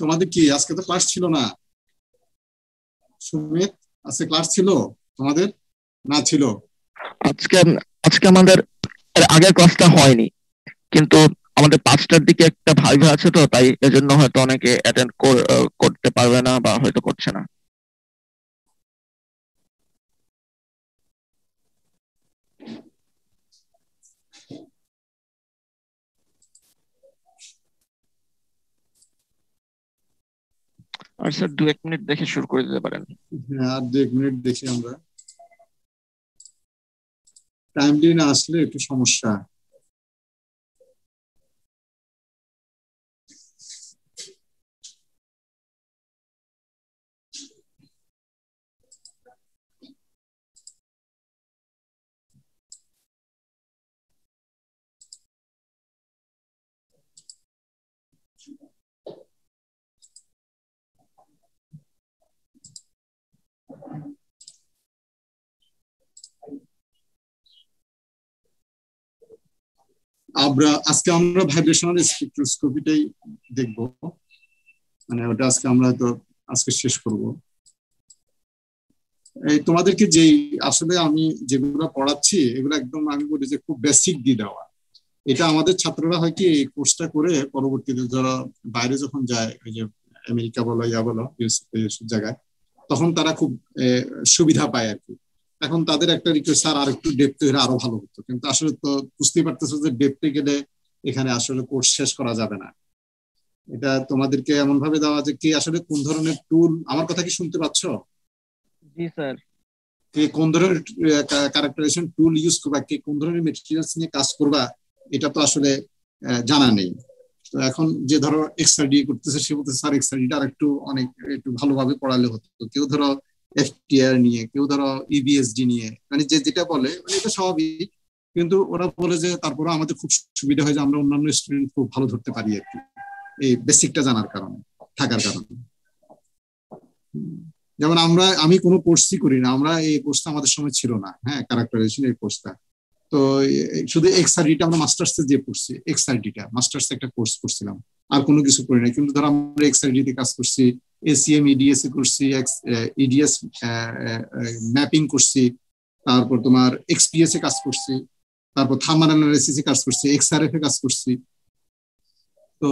তোমাদের কি আজকে তো ক্লাস ছিল না সুমিত? আজকে ক্লাস ছিল তোমাদের না ছিল? আজকে আজকে আমাদের আগের ক্লাসটা হয়নি, কিন্তু আমাদের 5টার দিকে একটা ভাইভা আছে, তো তাই এজন্য হয়তো অনেকে অ্যাটেন্ড করতে পারবে না বা হয়তো করছে না। আর স্যার 2-1 মিনিট দেখে শুরু করে দিতে পারেন। হ্যাঁ, আর 2-1 মিনিট দেখি আমরা। টাইমলি না আসলে একটু সমস্যা। আজকে আমরা ভাইব্রেশনাল স্পেকট্রোস্কোপিটাই দেখবো, মানে ওটা আজকে আমরা তো আজকে শেষ করব। এই তোমাদেরকে যেই আসলে আমি যেগুলো পড়াচ্ছি এগুলো একদম আমি বলি যে খুব বেসিক দিয়ে দেওয়া। এটা আমাদের ছাত্ররা হয় কি এই কোর্সটা করে পরবর্তীতে যারা বাইরে যখন যায়, ওই যে আমেরিকা বলো ইয়া বলো এইসব জায়গায়, তখন তারা খুব সুবিধা পায় আর কি। এখন তাদের একটা রিকোয়েস্ট, স্যার আর একটু ডেপথ হলে আরো ভালো হতো, কিন্তু আসলে তো বুঝতেই পারতেছো যে ডেপথে গেলে এখানে আসলে কোর্স শেষ করা যাবে না। এটা তোমাদেরকে এমন ভাবে দেওয়া যে কি আসলে কোন ধরনের টুল, আমার কথা কি শুনতে পাচ্ছ? জি স্যার। কে কোন ধরনের ক্যারেক্টারাইজেশন টুল ইউজ করবা, কে কোন ধরনের মেটেরিয়ালস নিয়ে কাজ করবা, এটা তো আসলে জানা নেই। তো এখন যে ধরো এক্সআরডি করতেছে সে বলতেছে স্যার এক্সআরডিটা আর একটু ভালোভাবে পড়ালে হতো। কেউ ধরো এফটিআর নিয়ে, কেউ ধরো ইবিএসডি নিয়ে, মানে যে যেটা বলে মানে এটা স্বাভাবিক, কিন্তু ওরা বলে যে তারপরে আমাদের খুব সুবিধা হয় যে আমরা অন্যান্য স্টুডেন্ট খুব ভালো ধরতে পারি আর কি, এই বেসিকটা জানার কারণে, থাকার কারণে। যেমন আমি কোনো কোর্সই করি না, আমরা এই কোর্সটা আমাদের সময় ছিল না, হ্যাঁ ক্যারেক্টারাইজেশন এই কোর্সটা। তো শুধু এক্সআরডিটা আমরা মাস্টার্সে দিয়ে পড়ছি, এক্সআরডিটা মাস্টার্সে একটা কোর্স করছিলাম, আর কোনো কিছু করি না। কিন্তু ধর আমরা এক্সআরডিতে কাজ করছি, এসিএম ইডিএস এ করছি, ইডিএস ম্যাপিং করছি, তারপর তোমার এক্সপিএস এ কাজ করছি, তারপর থার্মাল অ্যানালাইসিস এ কাজ করছি, এক্সআরএফ এ কাজ করছি। তো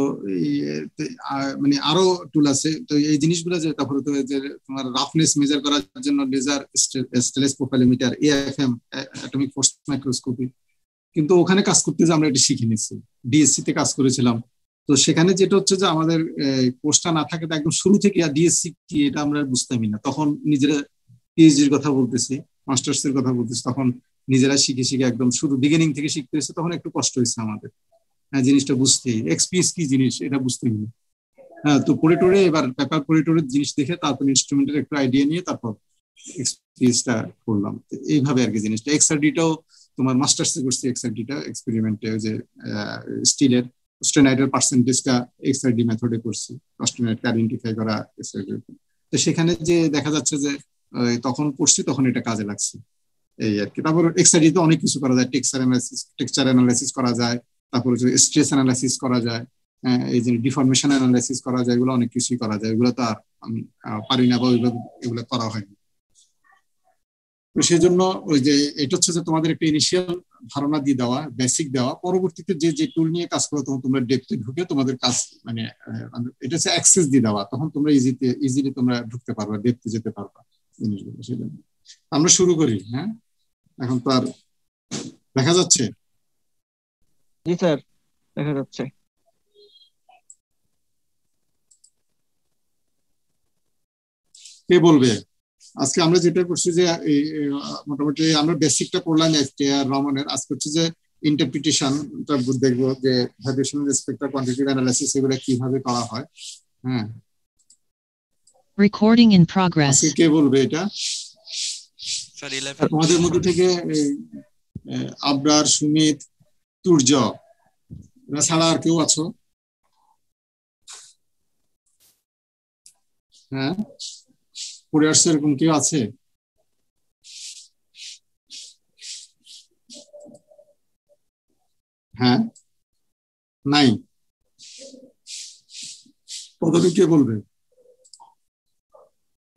মানে আরো টুল আছে। তো এই জিনিসগুলো যে তারপরে তো যে তোমার রাফনেস মেজার করার জন্য laser stylus profilometer, AFM atomic force microscopy, কিন্তু ওখানে কাজ করতে যে আমরা এটা শিখে নিচ্ছি, ডিএসসি তে কাজ করেছিলাম। তো সেখানে যেটা হচ্ছে যে আমাদের কোর্সটা না থাকে একদম শুরু থেকে, আর ডিএসসি কি এটা আমরা বুঝতামই না। তখন নিজেরা পিএইচডির কথা বলতেছি, মাস্টার্স এর কথা বলতেছি, তখন নিজেরা শিখে শিখে একদম শুরু বিগিনিং থেকে শিখতে হয়েছে, তখন একটু কষ্ট হয়েছে আমাদের। হ্যাঁ, জিনিসটা বুঝতে, এক্সপিএস কি জিনিস এটা বুঝতে হবে। হ্যাঁ, তো পড়ে টরে এবার পেপার পড়ে টরে জিনিস দেখে তারপর ইনস্ট্রুমেন্টের একটু আইডিয়া নিয়ে তারপর এক্সপিএসটা করলাম। এইভাবে আর কি জিনিসটা। এক্সআরডিটাও তোমার মাস্টার্সে করছি, এক্সআরডিটা এক্সপেরিমেন্টে ওই যে স্টিলের অস্টেনাইটের পার্সেন্টেজটা এক্সআরডি মেথডে করছি, অস্টেনাইটকে আইডেন্টিফাই করা এক্সআরডি। তো সেখানে যে দেখা যাচ্ছে যে তখন করছি, তখন এটা কাজে লাগছে এই আর কি। তারপর এক্সআরডিতে অনেক কিছু করা যায়, টেক্সচার অ্যানালাইসিস করা যায়, তারপরে স্ট্রেস অ্যানালাইসিস করা যায়, এই যে ডিফরমেশন অ্যানালাইসিস করা যায়, এগুলো অনেক কিছুই করা যায়। এগুলো তো আর আমি পারি না বা এগুলো করা হয়নি। তো সেই জন্য ওই যে এটা হচ্ছে যে তোমাদের একটা ইনিশিয়াল ধারণা দিয়ে দেওয়া, বেসিক দেওয়া, পরবর্তীতে যে যে টুল নিয়ে কাজ করো তখন তোমরা ডেপথে ঢুকে তোমাদের কাজ মানে এটা হচ্ছে অ্যাক্সেস দিয়ে দেওয়া, তখন তোমরা ইজিলি তোমরা ঢুকতে পারবা, ডেপথে যেতে পারবা জিনিসগুলো। সেই জন্য আমরা শুরু করি। হ্যাঁ, এখন তো আর দেখা যাচ্ছে? জি স্যার, দেখা যাচ্ছে। কে বলবে? আজকে আমরা যেটা করছি যে মোটামুটি আমরা বেসিকটা পড়লাম এফটিআর রহমানের। আজকে হচ্ছে যে ইন্টারপ্রিটেশনটা দেখবো, যে ভাইব্রেশনাল স্পেকট্রাল কোয়ান্টিটেটিভ অ্যানালাইসিস এগুলো কিভাবে করা হয়। হ্যাঁ, রেকর্ডিং ইন প্রগ্রেস। আজকে কে বলবে এটা? তোমাদের মধ্যে থেকে আবরার, সুমিত, তুর্য, এরা ছাড়া আর কেউ আছো? হ্যাঁ, পড়ে আসছে এরকম কেউ আছে? হ্যাঁ, নাই। প্রথমে কে বলবে?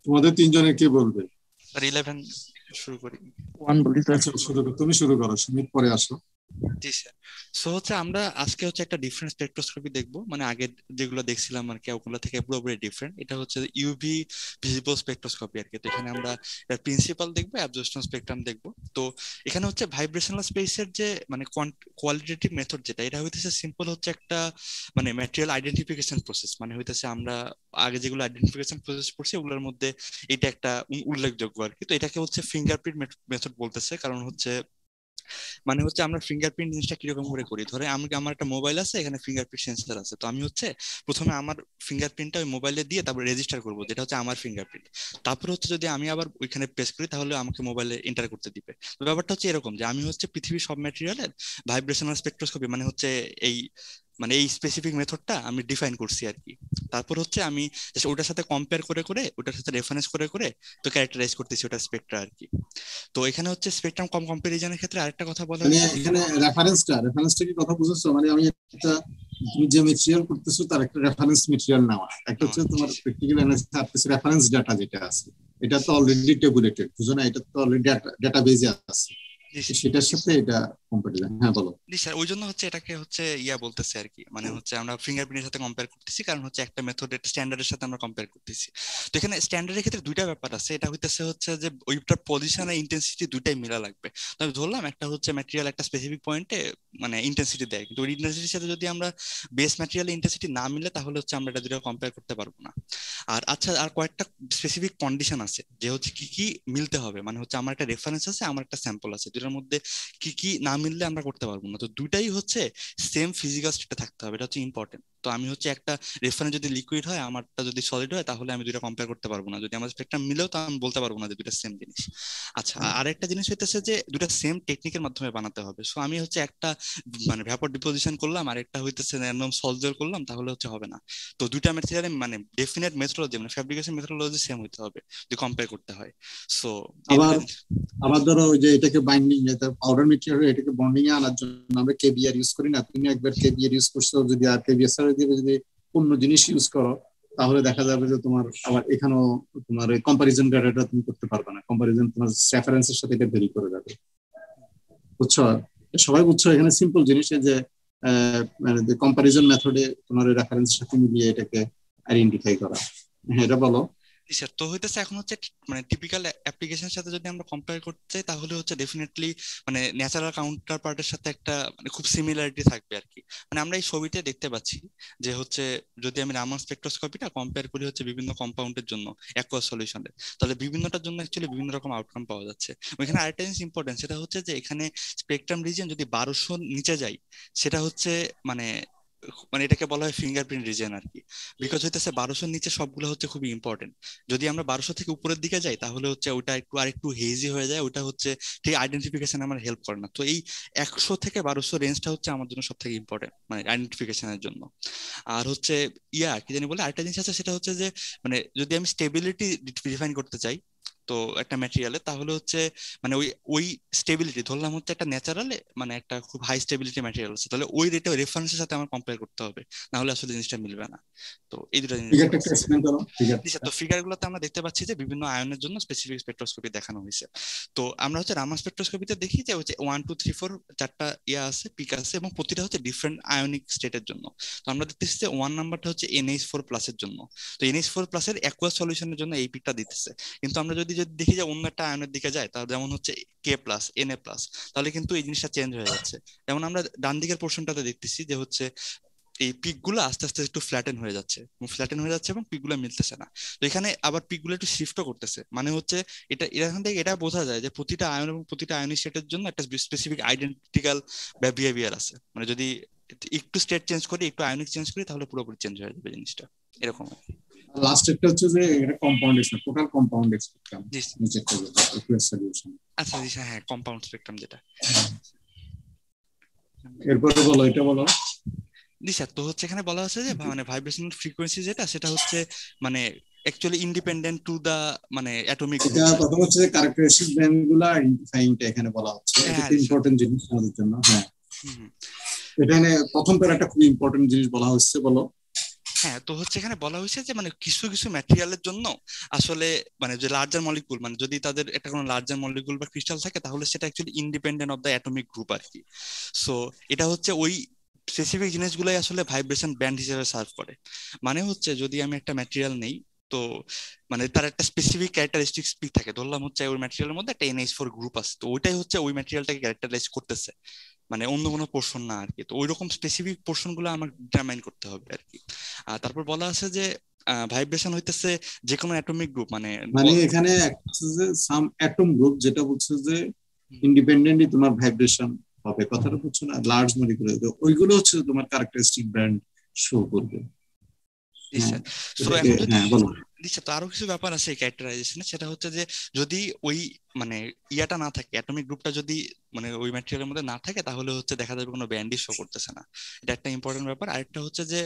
তোমাদের তিনজনে কে বলবে? স্যার 11 শুরু করি। ওয়ান বলি স্যার। আচ্ছা, তুমি শুরু করো, সুমিত পরে আসো। জি স্যার। সো হচ্ছে আমরা আজকে হচ্ছে একটা ডিফারেন্ট স্পেকট্রোস্কোপি দেখবো, মানে আগে যেগুলো দেখছিলাম আর কি ওগুলো থেকে পুরোপুরি ডিফারেন্ট। এটা হচ্ছে ইউভি ভিজিবল স্পেকট্রোস্কোপি আর কি। তো এখানে আমরা প্রিন্সিপাল দেখবো, অ্যাবজর্পশন স্পেকট্রাম দেখবো। তো এখানে হচ্ছে ভাইব্রেশনাল স্পেসের যে মানে কোয়ালিটেটিভ মেথড যেটা, এটা হইতেছে সিম্পল হচ্ছে একটা মানে ম্যাটেরিয়াল আইডেন্টিফিকেশন প্রসেস। মানে হইতেছে আমরা আগে যেগুলো আইডেন্টিফিকেশন প্রসেস করছি ওগুলোর মধ্যে এটা একটা উল্লেখযোগ্য আর কি। তো এটাকে হচ্ছে ফিঙ্গারপ্রিন্ট মেথড বলতেছে, কারণ হচ্ছে মানে হচ্ছে আমরা ফিঙ্গারপ্রিন্ট জিনিসটা কিরকম করে করি, ধরে আমি আমার একটা মোবাইল আছে, এখানে ফিঙ্গারপ্রিন্ট সেন্সর আছে, তো আমি হচ্ছে প্রথমে আমার ফিঙ্গারপ্রিন্টটা ওই মোবাইলে দিয়ে তারপর রেজিস্টার করবো, যেটা হচ্ছে আমার ফিঙ্গারপ্রিন্ট। তারপর হচ্ছে যদি আমি আবার ওইখানে প্রেস করি তাহলে আমাকে মোবাইলে এন্টার করতে দিবে। তো ব্যাপারটা হচ্ছে এরকম যে আমি হচ্ছে পৃথিবীর সব ম্যাটেরিয়ালের ভাইব্রেশনাল স্পেকট্রোস্কোপি মানে হচ্ছে এই মানে এই স্পেসিফিক মেথডটা আমি ডিফাইন করছি আর কি। তারপর হচ্ছে আমি just ওটার সাথে কম্পেয়ার করে করে ওটার সাথে রেফারেন্স করে করে তো ক্যারেক্টারাইজ করতেছি ওটার স্পেকট্রা আর কি। তো এখানে হচ্ছে স্পেকট্রাম কম্পারিজনের ক্ষেত্রে আরেকটা কথা বলা মানে হয়েছে। এখানে রেফারেন্সটা কি কথা বুঝেছো? মানে আমি একটা, তুমি যে মেটেরিয়াল করতেছো তার একটা রেফারেন্স মেটেরিয়াল নেওয়া, একটা হচ্ছে তোমার প্র্যাকটিক্যাল অ্যানালিসিস রেফারেন্স ডাটা যেটা আছে, এটা তো অলরেডি টেবুলেটেড, বুঝো না? এটা তো অলরেডি ডাটাবেজে আছে, সেটার সাথে এটা কম্পারিজন। হ্যাঁ, বলো। জি স্যার, ওই জন্য হচ্ছে এটাকে হচ্ছে ইয়া বলতেছে আর কি, মানে হচ্ছে আমরা ফিঙ্গারপ্রিন্টের সাথে কম্পেয়ার করতেছি, কারণ হচ্ছে একটা মেথড একটা স্ট্যান্ডার্ডের সাথে আমরা কম্পেয়ার করতেছি। তো এখানে স্ট্যান্ডার্ডের ক্ষেত্রে দুইটা ব্যাপার আছে, এটা হইতেছে হচ্ছে যে ওইটার পজিশন আর ইন্টেন্সিটি দুইটাই মিলা লাগবে। তো আমি ধরলাম একটা হচ্ছে ম্যাটেরিয়াল একটা স্পেসিফিক পয়েন্টে মানে ইন্টেন্সিটি দেয়, কিন্তু ওই ইন্টেন্সিটির সাথে যদি আমরা বেস ম্যাটেরিয়াল ইন্টেন্সিটি না মিলে তাহলে হচ্ছে আমরা এটা দুটো কম্পেয়ার করতে পারবো না। আর আচ্ছা, আর কয়েকটা স্পেসিফিক কন্ডিশন আছে যে হচ্ছে কি কি মিলতে হবে, মানে হচ্ছে আমার একটা রেফারেন্স আছে, আমার একটা স্যাম্পল আছে, দুটার মধ্যে কি কি না মিললে আমরা করতে পারবো না। তো দুটাই হচ্ছে সেম ফিজিক্যাল স্টেটে থাকতে হবে, এটা হচ্ছে ইম্পর্টেন্ট। তো আমি হচ্ছে একটা রেফারেন্স যদি লিকুইড হয় আমারটা যদি সলিড হয় তাহলে আমি দুইটা কম্পেয়ার করতে পারবো না, যদি আমার স্পেকট্রাম মিলেও তো আমি বলতে পারবো না যে দুটা সেম জিনিস। আচ্ছা, আরেকটা জিনিস হইতেছে যে দুটা সেম টেকনিকের মাধ্যমে বানাতে হবে। সো আমি হচ্ছে একটা মানে ভ্যাপর ডিপোজিশন করলাম আর একটা হইতেছে র্যান্ডম সলজার করলাম, তাহলে হচ্ছে হবে না। তো দুইটা ম্যাটেরিয়ালে মানে ডেফিনেট মেথোডলজি মানে ফ্যাব্রিকেশন মেথোডলজি সেম হইতে হবে যদি কম্পেয়ার করতে হয়। সো আবার আবার ধরো ওই যে এটাকে বাইন্ডিং, এটা পাউডার মেটেরিয়াল, এটাকে বন্ডিং এ আনার জন্য আমরা কেবিআর ইউজ করি না? তুমি একবার কেবিআর ইউজ করছো, যদি আর কেবিআর ছাড়া যদি অন্য জিনিস ইউজ করো তাহলে দেখা যাবে যে তোমার আবার এখানেও তোমার ওই কম্পারিজন ডাটাটা তুমি করতে পারবে না, কম্পারিজন তোমার রেফারেন্সের সাথে এটা ভেরি করে যাবে, বুঝছো? সবাই বুঝছো? এখানে সিম্পল জিনিস যে মানে কম্পারিজন মেথডে তোমার রেফারেন্সের সাথে মিলিয়ে এটাকে আইডেন্টিফাই করা। হ্যাঁ, এটা বলো। স্যার তো হইতেছে এখন হচ্ছে মানে টিপিক্যাল অ্যাপ্লিকেশনের সাথে যদি আমরা কম্পেয়ার করতে চাই তাহলে হচ্ছে ডেফিনেটলি মানে ন্যাচারাল কাউন্টার পার্টের সাথে একটা মানে খুব সিমিলারিটি থাকবে আর কি। মানে আমরা এই ছবিতে দেখতে পাচ্ছি যে হচ্ছে যদি আমি রামান স্পেকট্রোস্কোপিটা কম্পেয়ার করি হচ্ছে বিভিন্ন কম্পাউন্ডের জন্য অ্যাকুয়াস সলিউশনের, তাহলে বিভিন্নটার জন্য অ্যাকচুয়ালি বিভিন্ন রকম আউটকাম পাওয়া যাচ্ছে। ওইখানে আরেকটা জিনিস ইম্পর্টেন্ট, সেটা হচ্ছে যে এখানে স্পেকট্রাম রিজিয়ন যদি 1200 নিচে যায় সেটা হচ্ছে মানে মানে এটাকে বলা হয় ফিঙ্গারপ্রিন্ট রিজিয়ন আর কি। বিকজ হইতেছে 1200 নিচে সবগুলো হচ্ছে খুবই ইম্পর্টেন্ট। যদি আমরা 1200 থেকে উপরের দিকে যাই তাহলে হচ্ছে ওটা একটু আরেকটু হেজি হয়ে যায়, ওটা হচ্ছে ঠিক আইডেন্টিফিকেশন আমার হেল্প করে না। তো এই 100 থেকে 1200 রেঞ্জটা হচ্ছে আমার জন্য সব থেকে ইম্পর্টেন্ট মানে আইডেন্টিফিকেশনের জন্য। আর হচ্ছে কি জানি বলে আরেকটা জিনিস আছে, সেটা হচ্ছে যে মানে যদি আমি স্টেবিলিটি ডিফাইন করতে চাই তো একটা ম্যাটেরিয়ালে, তাহলে হচ্ছে মানে ওই ওই স্টেবিলিটি ধরলাম হচ্ছে একটা ন্যাচারালে মানে একটা খুব হাই স্টেবিলিটি ম্যাটেরিয়াল আছে, তাহলে ওই রেটে রেফারেন্সের সাথে আমার কম্পেয়ার করতে হবে, না হলে আসলে জিনিসটা মিলবে না। তো এই দুটো জিনিস ফিগারটা একটু এক্সপ্লেইন করো, জি স্যার। ফিগারটা। তো ফিগার গুলোতে আমরা দেখতে পাচ্ছি যে বিভিন্ন আয়নের জন্য স্পেসিফিক স্পেকট্রোস্কোপি দেখানো হয়েছে। তো আমরা হচ্ছে রামান স্পেকট্রোস্কোপিতে দেখি যে হচ্ছে 1 2 3 4 চারটা ইয়া আছে, পিক আছে, এবং প্রতিটা হচ্ছে ডিফারেন্ট আয়নিক স্টেটের জন্য। তো আমরা দেখতেছি যে 1 নাম্বারটা হচ্ছে NH4 প্লাসের জন্য। তো NH4 প্লাসের অ্যাকুয়াস সলিউশনের জন্য এই পিকটা দিতেছে। কিন্তু আমরা যদি যদি দেখি যে অন্য একটা আয়নের দিকে যায়, তাহলে যেমন হচ্ছে K প্লাস Na প্লাস, তাহলে কিন্তু এই জিনিসটা চেঞ্জ হয়ে যাচ্ছে। যেমন আমরা ডান দিকের পোর্শনটাতে দেখতেছি যে হচ্ছে এই পিক গুলো আস্তে আস্তে একটু ফ্ল্যাটেন হয়ে যাচ্ছে এবং পিক গুলো মিলতেছে না। তো এখানে আবার পিক গুলো একটু শিফটও করতেছে, মানে হচ্ছে এটা এখান থেকে এটা বোঝা যায় যে প্রতিটা আয়ন এবং প্রতিটা আয়নিক স্টেটের জন্য একটা স্পেসিফিক আইডেন্টিক্যাল বিহেভিয়ার আছে। মানে যদি একটু স্টেট চেঞ্জ করি, একটু আয়নিক চেঞ্জ করি, তাহলে পুরোপুরি চেঞ্জ হয়ে যাবে জিনিসটা, এরকম আর কি। লাস্ট একটা হচ্ছে যে এটা compound spectrum, total compound spectrum, জি নিচেরটা যেটা অ্যাকুয়াস সলিউশন। আচ্ছা জি হ্যাঁ, কম্পাউন্ড স্পেকট্রাম যেটা। এরপরে বলো, এটা বলো। জি স্যার, তো হচ্ছে এখানে বলা আছে যে মানে ভাইব্রেশনাল ফ্রিকোয়েন্সি যেটা সেটা হচ্ছে মানে অ্যাকচুয়ালি ইন্ডিপেন্ডেন্ট টু দা মানে অ্যাটমিক এটা গ্রুপ। প্রথম হচ্ছে যে ক্যারেক্টারিস্টিক ব্যান্ড গুলো আইডেন্টিফাইংটা এখানে বলা হচ্ছে, এটা হ্যাঁ খুব ইম্পর্টেন্ট জিনিস আমাদের জন্য। হ্যাঁ, এখানে প্রথম প্যারাটা খুব ইম্পর্টেন্ট জিনিস বলা হচ্ছে, বলো। হ্যাঁ, তো হচ্ছে এখানে বলা হয়েছে যে মানে কিছু কিছু ম্যাটেরিয়ালের জন্য আসলে মানে যে লার্জার মলিকুল, মানে যদি তাদের একটা কোনো লার্জার মলিকুল বা ক্রিস্টাল থাকে তাহলে সেটা actually independent of the atomic group আর কি। সো এটা হচ্ছে ওই স্পেসিফিক জিনিসগুলোই আসলে ভাইব্রেশন ব্যান্ড হিসেবে সার্ভ করে। মানে হচ্ছে যদি আমি একটা ম্যাটেরিয়াল নেই, তো মানে তার একটা স্পেসিফিক ক্যারেক্টারিস্টিক্স পিক থাকে, ধরলাম হচ্ছে ওই ম্যাটেরিয়ালের মধ্যে একটা NH4 গ্রুপ আছে, তো ওইটাই হচ্ছে ওই ম্যাটেরিয়ালটাকে ক্যারেক্টারাইজ করতেছে, মানে অন্য কোনো পোর্শন না আর কি। তো ওইরকম স্পেসিফিক পোর্শন গুলো আমার ডিটারমাইন করতে হবে আর কি। আর তারপর বলা আছে যে ভাইব্রেশন হইতেছে যে কোনো অ্যাটমিক গ্রুপ, মানে মানে এখানে একটা হচ্ছে যে সাম অ্যাটম গ্রুপ, যেটা বলছে যে ইন্ডিপেন্ডেন্টলি তোমার ভাইব্রেশন হবে, কথাটা বুঝছো না? লার্জ মলিকুল ওইগুলো হচ্ছে তোমার ক্যারেক্টারিস্টিক ব্যান্ড শো করবে। হ্যাঁ, সো এখন যদি হ্যাঁ বলো। তো আরো কিছু ব্যাপার আছে এই ক্যারেক্টারাইজেশনে, সেটা হচ্ছে যে যদি ওই মানে ইয়াটা না থাকে, অ্যাটমিক গ্রুপটা যদি মানে ওই ম্যাটেরিয়ালের মধ্যে না থাকে, তাহলে হচ্ছে দেখা যাবে কোনো ব্যান্ডই শো করতেছে না। এটা একটা ইম্পর্টেন্ট ব্যাপার। আরেকটা হচ্ছে যে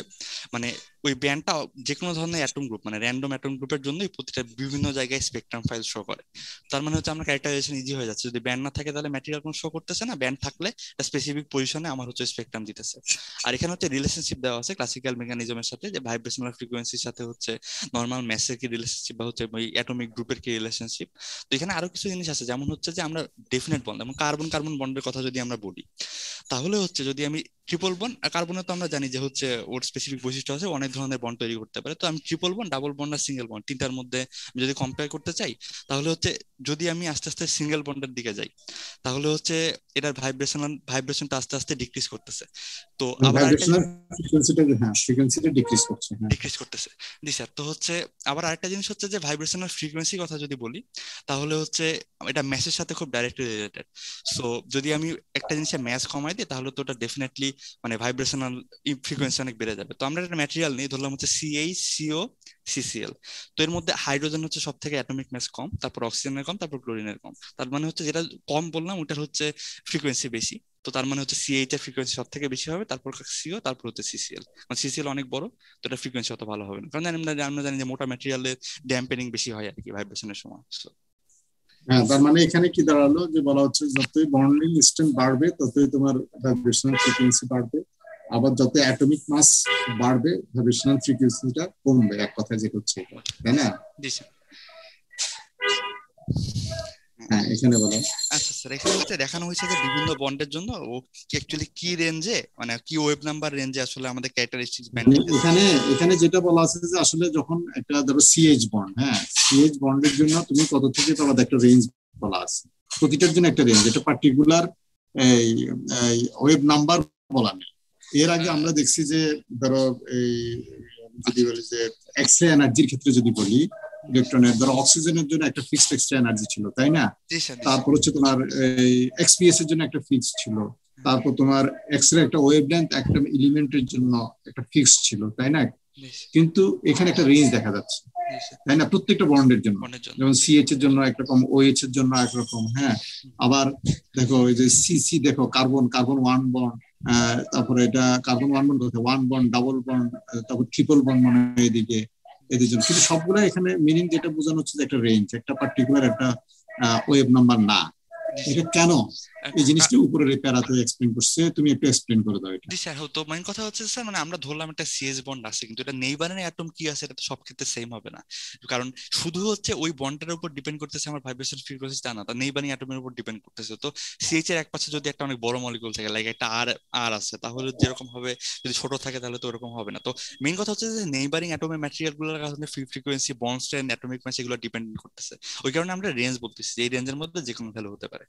মানে ওই ব্যান্ডটা যে কোনো ধরনের অ্যাটম গ্রুপ, মানে র্যান্ডম অ্যাটম গ্রুপের জন্যই প্রতিটা বিভিন্ন জায়গায় স্পেকট্রাম ফাইল শো করে। তার মানে হচ্ছে আমরা ক্যারেক্টারাইজেশন ইজি হয়ে যাচ্ছে, যদি ব্যান্ড না থাকে তাহলে ম্যাটেরিয়াল কোনো শো করতেছে না, ব্যান্ড থাকলে স্পেসিফিক পজিশনে আমার হচ্ছে স্পেকট্রাম দিতেছে। আর এখানে হচ্ছে রিলেশনশিপ দেওয়া আছে ক্লাসিক্যাল মেকানিজমের সাথে, যে ভাইব্রেশনাল ফ্রিকোয়েন্সির সাথে হচ্ছে নর্মাল ম্যাসের কি রিলেশনশিপ বা হচ্ছে ওই অ্যাটমিক গ্রুপের কি রিলেশনশিপ। তো এখানে আরো কিছু জিনিস আছে, যেমন হচ্ছে যে আমরা ডেফিনেট বন্ড, যেমন কার্বন কার্বন বন্ডের কথা যদি আমরা বলি, তাহলে হচ্ছে যদি আমি ট্রিপল বন্ড, কার্বনে তো আমরা জানি যে হচ্ছে ওর স্পেসিফিক বৈশিষ্ট্য আছে, অনেক ধরনের বন্ড তৈরি করতে পারে। তো আমি ট্রিপল বন্ড, ডাবল বন্ড আর সিঙ্গেল বন্ড তিনটার মধ্যে আমি যদি কম্পেয়ার করতে চাই, তাহলে হচ্ছে যদি আমি আস্তে আস্তে সিঙ্গেল বন্ডের দিকে যাই, তাহলে হচ্ছে এটার ভাইব্রেশনটা আস্তে আস্তে ডিক্রিজ করতেছে। তো আবার আরেকটা ভাইব্রেশনাল ফ্রিকোয়েন্সিটা, হ্যাঁ ফ্রিকোয়েন্সিটা ডিক্রিজ করছে, হ্যাঁ ডিক্রিজ করতেছে। জি স্যার। তো হচ্ছে আবার আরেকটা জিনিস হচ্ছে যে ভাইব্রেশনাল ফ্রিকোয়েন্সি কথা যদি বলি, তাহলে হচ্ছে এটা ম্যাচের সাথে খুব ডাইরেক্টলি রিলেটেড। সো যদি আমি একটা জিনিসের ম্যাচ কমাই দিই, তাহলে তো ওটা ডেফিনেটলি মানে ভাইব্রেশনাল ফ্রিকোয়েন্সি অনেক বেড়ে যাবে। তো আমরা একটা ম্যাটেরিয়াল নিই, ধরলাম হচ্ছে CH CO CCl। তো এর মধ্যে হাইড্রোজেন হচ্ছে সব থেকে অ্যাটমিক ম্যাস কম, তারপর অক্সিজেনের কম, তারপর ক্লোরিনের কম। তার মানে হচ্ছে যেটা কম বললাম ওটার হচ্ছে ফ্রিকোয়েন্সি বেশি। তো তার মানে হচ্ছে CH এর ফ্রিকোয়েন্সি সব থেকে বেশি হবে, তারপর CO, তারপর হচ্ছে CCl। মানে CCl অনেক বড়, তো এটা ফ্রিকোয়েন্সি অত ভালো হবে না, কারণ আমরা জানি যে মোটা ম্যাটেরিয়ালের ড্যাম্পেনিং বেশি হয় আর কি ভাইব্রেশনের সময়। হ্যাঁ। তার মানে এখানে কি দাঁড়ালো, যে বলা হচ্ছে যতই বন্ডিং স্ট্রেন্থ বাড়বে ততই তোমার ভাইব্রেশনাল ফ্রিকোয়েন্সি বাড়বে, আবার যত অ্যাটমিক মাস বাড়বে ভাইব্রেশনাল ফ্রিকোয়েন্সিটা কমবে, এক কথায় যেটা হচ্ছে এটা, তাই না? জি স্যার। হ্যাঁ, এখানে বলো। আচ্ছা স্যার, এখানে হচ্ছে দেখানো হয়েছে যে বিভিন্ন বন্ডের জন্য ও অ্যাকচুয়ালি কি রেঞ্জে, মানে কি ওয়েভ নাম্বার রেঞ্জে আসলে আমাদের ক্যারেক্টারিস্টিক্স ব্যান্ড মানে এখানে এখানে যেটা বলা আছে যে আসলে যখন একটা ধরো CH বন্ড, হ্যাঁ CH বন্ডের জন্য তুমি কত থেকে তোমাদের একটা রেঞ্জ বলা আছে, প্রতিটার জন্য একটা রেঞ্জ, এটা পার্টিকুলার এই ওয়েভ নাম্বার বলা নেই। এর আগে আমরা দেখছি যে ধরো এই যদি বলি যে এক্স রে এনার্জির ক্ষেত্রে যদি বলি, ইলেকট্রনের ধরো অক্সিজেনের জন্য একটা ফিক্সড এক্সট্রা এনার্জি ছিল, তাই না? তারপর হচ্ছে তোমার এই XPS এর জন্য একটা ফিক্স ছিল, তারপর তোমার এক্স রে একটা ওয়েভলেন্থ একটা এলিমেন্টের জন্য একটা ফিক্স ছিল, তাই না? কিন্তু এখানে একটা রেঞ্জ দেখা যাচ্ছে, তাই না, প্রত্যেকটা বন্ডের জন্য। যেমন CH এর জন্য একরকম, OH এর জন্য একরকম, হ্যাঁ। আবার দেখো এই যে CC, দেখো কার্বন কার্বন 1 বন্ড, তারপরে এটা carbon 1 bond, 1 bond, double bond, তারপর ট্রিপল বন্ড মনে হয় এদিকে, এদের জন্য। কিন্তু সবগুলো এখানে মিনিং যেটা বোঝানো হচ্ছে যে একটা রেঞ্জ, একটা পার্টিকুলার একটা ওয়েভ নাম্বার না। এটা কেন এই জিনিসটা উপরের প্যারাতে এক্সপ্লেইন করছে, তুমি একটু এক্সপ্লেইন করে দাও এটা। জি স্যার। তো মেইন কথা হচ্ছে স্যার, মানে আমরা ধরলাম একটা CH বন্ড আছে, কিন্তু এটা নেইবারের অ্যাটম কি আছে এটা তো সব ক্ষেত্রে সেম হবে না, কারণ শুধু হচ্ছে ওই বন্ডের উপর ডিপেন্ড করতেছে আমার ভাইব্রেশন ফ্রিকোয়েন্সি, তা না, তা নেইবারিং অ্যাটমের উপর ডিপেন্ড করতেছে। তো CH এর এক পাশে যদি একটা অনেক বড় মলিকুল থাকে, লাইক একটা আর আছে, তাহলে যেরকম হবে, যদি ছোট থাকে তাহলে তো ওরকম হবে না। তো মেইন কথা হচ্ছে যে নেইবারিং অ্যাটমের ম্যাটেরিয়াল গুলোর কারণে frequency, bond strength, atomic mass এগুলো ডিপেন্ড করতেছে। ওই কারণে আমরা রেঞ্জ বলতেছি, এই রেঞ্জের মধ্যে যে কোনো ভ্যালু হতে পারে।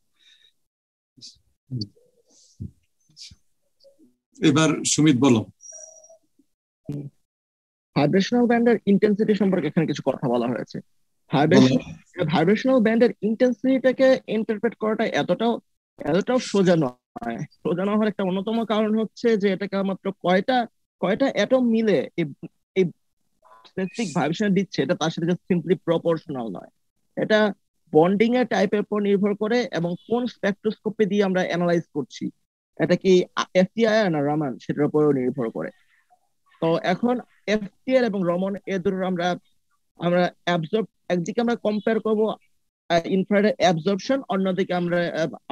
এবার সুমিত বলো। ভাইব্রেশনাল ব্যান্ডের ইন্টেন্সিটি সম্পর্কে এখানে কিছু কথা বলা হয়েছে। ভাইব্রেশনাল ব্যান্ডের ইন্টেন্সিটিটাকে ইন্টারপ্রেট করাটা এতটাও সোজা নয়। সোজা না হওয়ার একটা অন্যতম কারণ হচ্ছে যে এটাকে মাত্র কয়টা কয়টা অ্যাটম মিলে এই স্পেসিফিক ভাইব্রেশন দিচ্ছে, এটা তার সাথে সিম্পলি প্রপোর্শনাল নয়। এটা বন্ডিং এর টাইপের উপর নির্ভর করে এবং কোন স্পেকট্রোস্কোপি দিয়ে আমরা অ্যানালাইজ করছি, এটা কি FTIR না রামান, সেটার উপরেও নির্ভর করে। তো এখন FTIR এবং রমন এ দুটো আমরা আমরা অ্যাবজর্ব, একদিকে আমরা কম্পেয়ার করব ইনফ্রারেড অ্যাবজর্পশন, অন্যদিকে আমরা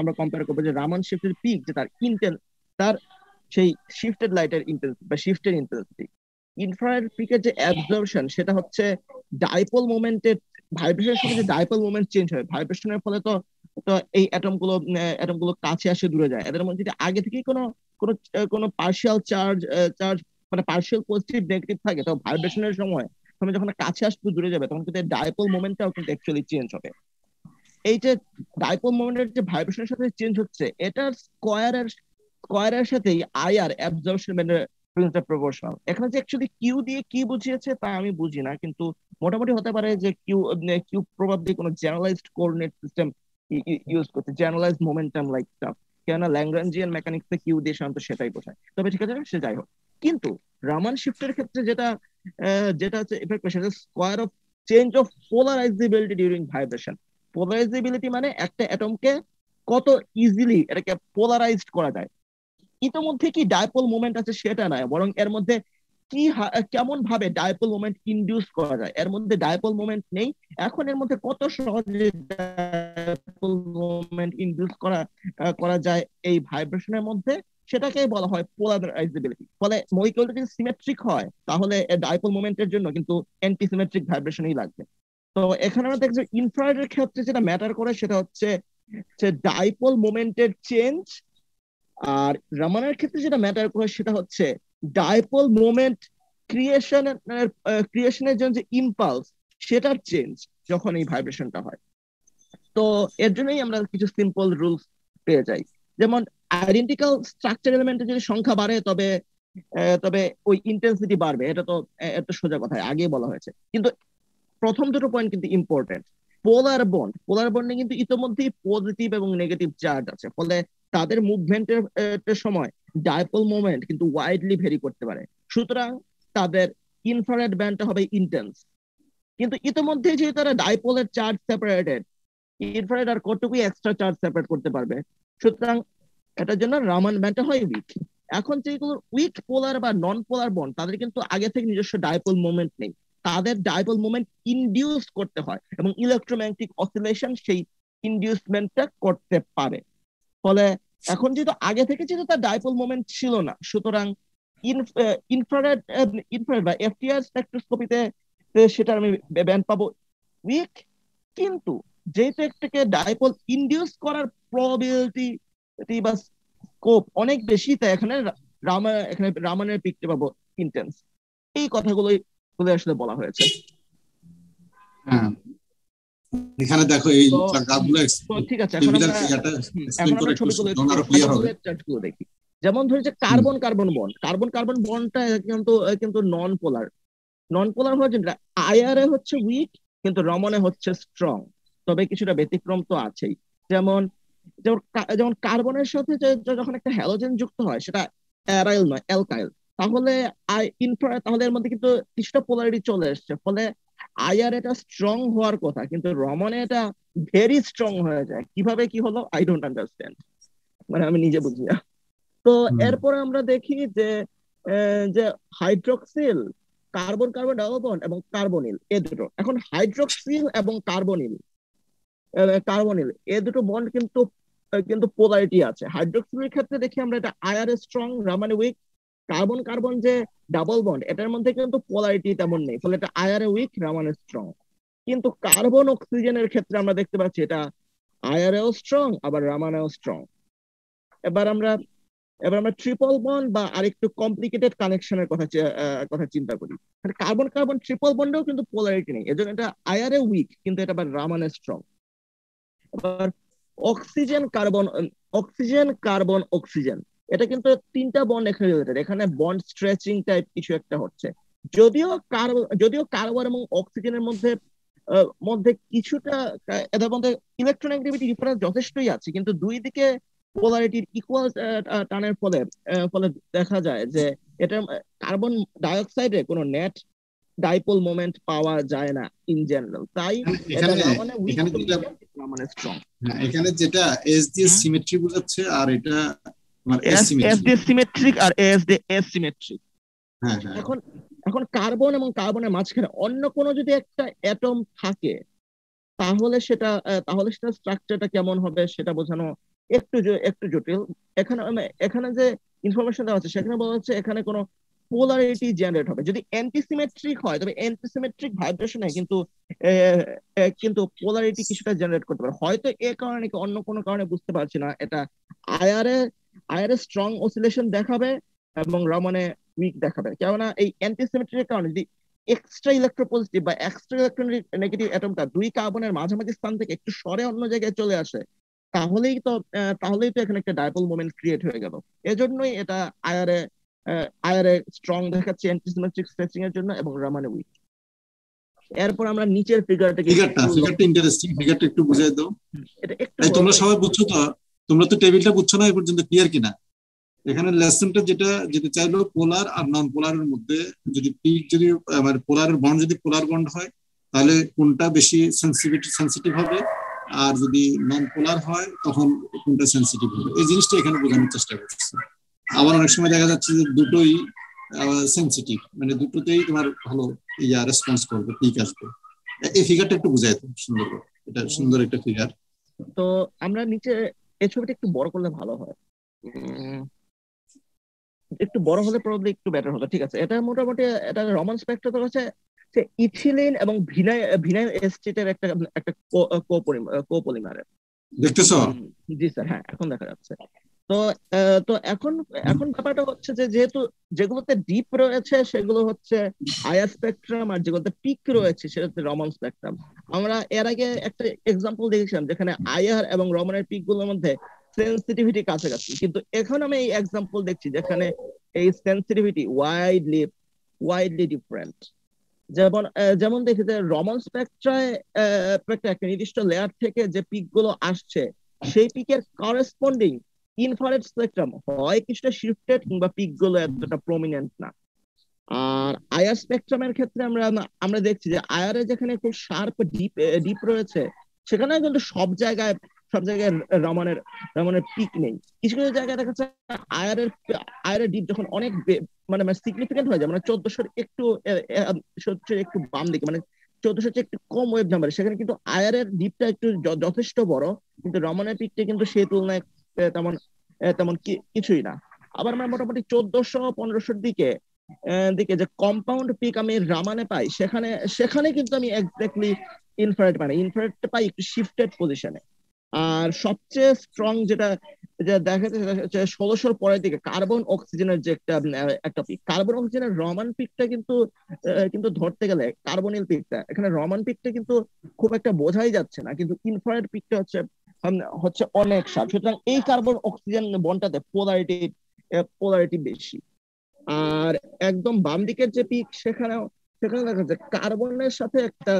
আমরা কম্পেয়ার করবো যে রামান শিফটের পিক, যে তার সেই শিফটেড লাইটের ইন্টেন্সিটি বা শিফটের ইন্টেন্সিটি। ইনফ্রারেড পিকের যে অ্যাবজর্পশন সেটা হচ্ছে ডাইপোল মোমেন্টের ভাইব্রেশনের সময় যে ডাইপোল মোমেন্ট চেঞ্জ হয়, ভাইব্রেশনের ফলে তো তো এই অ্যাটম গুলো কাছে আসে দূরে যায়। এদের মধ্যে যদি আগে থেকেই কোনো কোনো কোনো পার্শিয়াল চার্জ চার্জ মানে পার্শিয়াল পজিটিভ নেগেটিভ থাকে, তো ভাইব্রেশনের সময় তুমি যখন কাছে আসবে দূরে যাবে তখন কিন্তু ডাইপোল মোমেন্টটাও কিন্তু অ্যাকচুয়ালি চেঞ্জ হবে। এই যে ডাইপোল মোমেন্টের যে ভাইব্রেশনের সাথে চেঞ্জ হচ্ছে, এটার স্কয়ারের সাথেই আইআর অ্যাবজর্পশন প্রপোর্শনাল। এখানে যে অ্যাকচুয়ালি কিউ দিয়ে কি বুঝিয়েছে তা আমি বুঝি না, কিন্তু মোটামুটি হতে পারে যে কিউ কিউ প্রবাবলি কোনো জেনারেলাইজড কোঅর্ডিনেট সিস্টেম ইউজ করছে, জেনারেলাইজড মোমেন্টাম লাইক স্টাফ। কেননা ল্যাগ্রাঞ্জিয়ান মেকানিক্সে কিউ দিয়ে সাধারণত সেটাই বোঝায়। তবে ঠিক আছে, সে যাই হোক। কিন্তু রামান শিফটের ক্ষেত্রে যেটা যেটা হচ্ছে এফেক্ট, সেটা square of change of polarizability during vibration. Polarizability মানে একটা অ্যাটমকে কত ইজিলি এটাকে পোলারাইজড করা যায়। ইতোমধ্যে কি ডাইপোল মোমেন্ট আছে সেটা নয়, বরং এর মধ্যে কি কেমন ভাবে ডাইপোল মোমেন্ট ইনডিউস করা যায়। এর মধ্যে ডাইপোল মোমেন্ট নেই, এখন এর মধ্যে কত সহজে ডাইপোল মোমেন্ট ইনডিউস করা যায় এই ভাইব্রেশনের মধ্যে, সেটাকেই বলা হয় পোলারাইজেবিলিটি। ফলে মলিকিউলটা যদি সিমেট্রিক হয় তাহলে ডাইপোল মোমেন্টের জন্য কিন্তু অ্যান্টি সিমেট্রিক ভাইব্রেশনই লাগবে। তো এখানে আমরা দেখছি ইনফ্রারেডের ক্ষেত্রে যেটা ম্যাটার করে সেটা হচ্ছে ডাইপোল মোমেন্টের চেঞ্জ, আর রামানের ক্ষেত্রে যেটা ম্যাটার করে সেটা হচ্ছে ডাইপোল মোমেন্ট ক্রিয়েশনের জন্য যে ইম্পালস সেটার চেঞ্জ যখন এই ভাইব্রেশনটা হয়। তো এর জন্যই আমরা কিছু সিম্পল রুলস পেয়ে যাই, যেমন আইডেন্টিক্যাল স্ট্রাকচার এলিমেন্টের যদি সংখ্যা বাড়ে তবে তবে ওই ইন্টেন্সিটি বাড়বে। এটা তো একটা সোজা কথা, আগে বলা হয়েছে। কিন্তু প্রথম দুটো পয়েন্ট কিন্তু ইম্পর্টেন্ট। পোলার বন্ডে কিন্তু ইতোমধ্যেই পজিটিভ এবং নেগেটিভ চার্জ আছে, ফলে তাদের মুভমেন্টের সময় ডাইপোল মোমেন্ট কিন্তু ওয়াইডলি ভেরি করতে পারে। সুতরাং তাদের ইনফ্রারেড ব্যান্ডটা হবে ইন্টেন্স। কিন্তু ইতোমধ্যে যেহেতু তারা ডাইপোলের চার্জ সেপারেটেড, ইনফ্রারেড আর কতটুকুই এক্সট্রা চার্জ সেপারেট করতে পারবে, সুতরাং এটার জন্য রামান ব্যান্ডটা হয় উইক। এখন যেগুলো উইক পোলার বা নন পোলার বন্ড, তাদের কিন্তু আগে থেকে নিজস্ব ডাইপোল মোমেন্ট নেই, তাদের ডাইপোল মোমেন্ট ইনডিউস করতে হয় এবং ইলেকট্রোম্যাগনেটিক অসিলেশন সেই ইনডিউসমেন্টটা করতে পারে। ফলে এখন যেহেতু আগে থেকে যেহেতু তার ডাইপোল মোমেন্ট ছিল না, সুতরাং ইনফ্রারেড ইনফ্রারেড বা এফটিআর স্পেকট্রোস্কোপিতে সেটা আমি ব্যান্ড পাবো উইক। কিন্তু যেহেতু একটাকে ডাইপোল ইনডিউস করার প্রবাবিলিটি বা স্কোপ অনেক বেশি, তাই এখানে রামানের পিকটা পাবো ইন্টেন্স। এই কথাগুলোই আসলে বলা হয়েছে। হ্যাঁ, এখানে দেখো এই তো গ্রাফগুলো ঠিক আছে, এখন আমরা ছবিগুলো দেখি। যেমন ধরেছে কার্বন কার্বন বন্ডটা কিন্তু নন পোলার হওয়ার জন্য আইআরএ হচ্ছে উইক, কিন্তু রমনে হচ্ছে স্ট্রং। তবে কিছুটা ব্যতিক্রম তো আছেই। যেমন যেমন কার্বনের সাথে যখন একটা হ্যালোজেন যুক্ত হয় সেটা অ্যারাইল নয়, অ্যালকাইল, তাহলে তাহলে এর মধ্যে কিন্তু কিছুটা পোলারিটি চলে আসছে। ফলে আইআর এটা স্ট্রং হওয়ার কথা, কিন্তু রমনে এটা ভেরি স্ট্রং হয়ে যায়। কিভাবে কি হলো আই ডোন্ট আন্ডারস্ট্যান্ড, মানে আমি নিজে বুঝি না। তো এরপরে আমরা দেখি যে যে হাইড্রোক্সিল, কার্বন ডাবল বন্ড এবং কার্বনিল, এ দুটো। এখন হাইড্রোক্সিল এবং কার্বনিল এ দুটো বন্ড কিন্তু পোলারিটি আছে। হাইড্রোক্সিলের ক্ষেত্রে দেখি আমরা এটা আইআর স্ট্রং, রামানে উইক। কার্বন যে ডাবল বন্ড, এটার মধ্যে কিন্তু পোলারিটি তেমন নেই, ফলে এটা আইআর উইক, রামানে স্ট্রং। কিন্তু কার্বন অক্সিজেনের ক্ষেত্রে আমরা দেখতে পাচ্ছি এটা আইআরএও স্ট্রং আবার রামানেও স্ট্রং। এবার আমরা ট্রিপল বন্ড বা আরেকটু কমপ্লিকেটেড কানেকশনের কথা চিন্তা করি। কার্বন ট্রিপল বন্ডেও কিন্তু পোলারিটি নেই, এজন্য এটা আইআরএ উইক, কিন্তু এটা আবার রামানে স্ট্রং। এবার অক্সিজেন কার্বন এটা কিন্তু তিনটা বন্ড এখানে বন্ড স্ট্রেচিং টাইপ কিছু একটা হচ্ছে। যদিও কার্বন এবং অক্সিজেনের মধ্যে কিছুটা এদের মধ্যে ইলেকট্রোনেগেটিভিটি ডিফারেন্স যথেষ্টই আছে, কিন্তু দুই দিকে পোলারিটির ইকুয়াল টানের ফলে দেখা যায় যে এটা কার্বন ডাইঅক্সাইডে কোনো নেট ডাইপোল মোমেন্ট পাওয়া যায় না ইন জেনারেল। তাই এখানে যেটা এস দিয়ে সিমেট্রি বোঝাচ্ছে, আর এটা এস দিয়ে সিমেট্রিক আর এস দিয়ে এসিমেট্রিক। এখন কার্বন এবং কার্বনের মাঝখানে অন্য কোনো যদি একটা অ্যাটম থাকে তাহলে সেটা স্ট্রাকচারটা কেমন হবে সেটা বোঝানো একটু জটিল। এখানে যে ইনফরমেশন দেওয়া হচ্ছে সেখানে বলা হচ্ছে এখানে কোনো পোলারিটি জেনারেট হবে। যদি অ্যান্টিসিমেট্রিক হয় তবে অ্যান্টিসিমেট্রিক ভাইব্রেশনে কিন্তু পোলারিটি কিছুটা জেনারেট করতে পারে। হয়তো এ কারণে কি অন্য কোনো কারণে বুঝতে পারছি না, এটা আইআরএ আইআরএ স্ট্রং অসিলেশন দেখাবে এবং রমনে উইক দেখাবে। কেননা এই অ্যান্টিসিমেট্রিক কারণে যদি এক্সট্রা ইলেকট্রোপজিটিভ বা এক্সট্রা ইলেকট্রোনেগেটিভ অ্যাটমটা দুই কার্বনের মাঝামাঝি স্থান থেকে একটু সরে অন্য জায়গায় চলে আসে, তাহলেই তো এখানে একটা ডাইপোল মোমেন্ট ক্রিয়েট হয়ে গেল। এজন্যই এটা আইআরএ আইআরএ স্ট্রং দেখাচ্ছে অ্যান্টিসিমেট্রিক স্ট্রেচিং এর জন্য এবং রমানে উইক। এরপর আমরা নিচের ফিগারটা ইন্টারেস্টিং, ফিগারটা একটু বুঝিয়ে দাও। এটা একটু তোমরা সবাই বুঝছো তো? তোমরা তো টেবিলটা বুঝছো না এই পর্যন্ত, ক্লিয়ার কিনা? এখানে লেসনটা যেটা চাইলো পোলার আর নন পোলারের মধ্যে যদি পিক যদি মানে পোলারের বন্ড যদি পোলার বন্ড হয় তাহলে কোনটা বেশি সেন্সিটিভ হবে, আর যদি নন পোলার হয় তখন কোনটা সেন্সিটিভ হবে, এই জিনিসটা এখানে বোঝানোর চেষ্টা করছে। আবার অনেক সময় দেখা যাচ্ছে যে দুটোই সেন্সিটিভ, মানে দুটোতেই তোমার ভালো রেসপন্স করবে, পিক আসবে। এই ফিগারটা একটু বুঝাই তো সুন্দর করে, এটা সুন্দর একটা ফিগার। তো আমরা নিচে এই ছবিটা একটু বড় করলে ভালো হয়, একটু বড় হলে প্রবাবলি একটু বেটার হতো। ঠিক আছে, এটা মোটামুটি এটা রমান স্পেকট্রাম হচ্ছে ইথিলিন এবং ভিনাইল এস্টেটের একটা একটা কোপলিমারের। দেখতেছো? জি স্যার, হ্যাঁ এখন দেখা যাচ্ছে। তো তো এখন এখন ব্যাপারটা হচ্ছে যে যেহেতু যেগুলোতে ডিপ রয়েছে সেগুলো হচ্ছে আয়ার স্পেকট্রাম, আর যেগুলোতে পিক রয়েছে সেটা হচ্ছে রমান স্পেকট্রাম। আমরা এর আগে একটা এক্সাম্পল দেখেছিলাম যেখানে আয়ার এবং রমানের পিক গুলোর মধ্যে সেন্সিটিভিটি কাছাকাছি, কিন্তু এখন আমি এই এক্সাম্পল দেখছি যেখানে এই সেন্সিটিভিটি ওয়াইডলি ডিফারেন্ট। যেমন দেখি যে রমান স্পেকট্রায় একটা নির্দিষ্ট লেয়ার থেকে যে পিক গুলো আসছে সেই পিকের করেসপন্ডিং ইনফ্রারেড স্পেকট্রাম হয় কিছুটা শিফটেড কিংবা পিক গুলো এতটা প্রমিনেন্ট না। আর আয়ার স্পেকট্রামের ক্ষেত্রে আমরা দেখছি যে আয়ারে যেখানে খুব শার্প ডিপ রয়েছে সেখানে কিন্তু সব জায়গায় রমানের রমানের পিক নেই। কিছু কিছু জায়গায় দেখা যাচ্ছে আয়ারের ডিপ যখন অনেক মানে সিগনিফিকেন্ট হয়ে যায়, মানে 1400 একটু বাম দিকে, মানে 1400 একটু কম ওয়েভ নাম্বার, সেখানে কিন্তু আয়ারের ডিপটা একটু যথেষ্ট বড়, কিন্তু রমানের পিকটা কিন্তু সেই তুলনায় তেমন তেমন কিছুই না। আবার আমরা মোটামুটি 1400-1500 দিকে যে কম্পাউন্ড পিক আমি রামানে পাই সেখানে কিন্তু আমি এক্স্যাক্টলি ইনফ্রারেড পাই একটু শিফটেড পজিশনে। আর সবচেয়ে স্ট্রং যেটা দেখা যাচ্ছে 1600 পরের দিকে কার্বন অক্সিজেনের যে একটা পিক, কার্বন অক্সিজেনের রমান পিকটা কিন্তু ধরতে গেলে কার্বনিল পিকটা, এখানে রমান পিকটা কিন্তু খুব একটা বোঝাই যাচ্ছে না, কিন্তু ইনফ্রারেড পিকটা হচ্ছে অনেক শার্প। সুতরাং এই কার্বন অক্সিজেন বন্ডটাতে পোলারিটি বেশি। আর একদম বাম দিকের যে পিক সেখানে দেখা যাচ্ছে কার্বনের সাথে একটা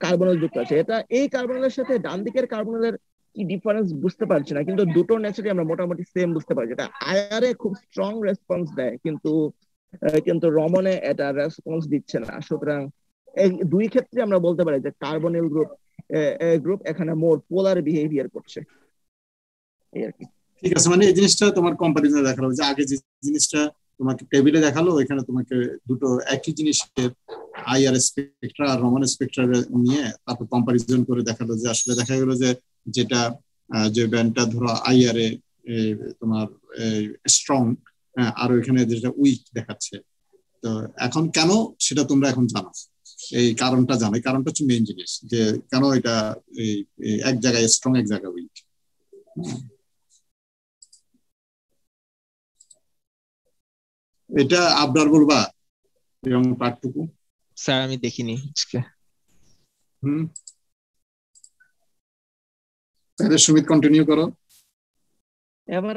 কার্বনের যুক্ত আছে। এই কার্বনের সাথে ডান দিকের কার্বনের কি ডিফারেন্স বুঝতে পারছি না, কিন্তু দুটো নেচারই আমরা মোটামুটি সেম বুঝতে পারছি। এটা আয়ারে খুব স্ট্রং রেসপন্স দেয়, কিন্তু রমনে এটা রেসপন্স দিচ্ছে না। সুতরাং এই দুই ক্ষেত্রে আমরা বলতে পারি যে কার্বনিল গ্রুপ এখানে মোর পোলার বিহেভিয়ার করছে, এই আর কি। ঠিক আছে, মানে এই জিনিসটা তোমার কম্পারিজনে দেখালো যে আগে যে জিনিসটা তোমাকে টেবিলে দেখালো এখানে তোমাকে দুটো একই জিনিসের আইআর স্পেকট্রা আর রমান স্পেকট্রা নিয়ে তারপর কম্পারিজন করে দেখালো যে আসলে দেখা গেল যে যেটা যে ব্যান্ডটা ধরো আইআর এ তোমার স্ট্রং, আর এখানে যেটা উইক দেখাচ্ছে। তো এখন কেন সেটা তোমরা এখন জানো, এই কারণটা জানো। এই কারণটা হচ্ছে মেইন জিনিস যে কেন এটা এক জায়গায় স্ট্রং এক জায়গায় উইক। এটা আবরার বলবা এবং পার্টটুকু? স্যার আমি দেখিনি আজকে। তাহলে সুমিত কন্টিনিউ করো। এবার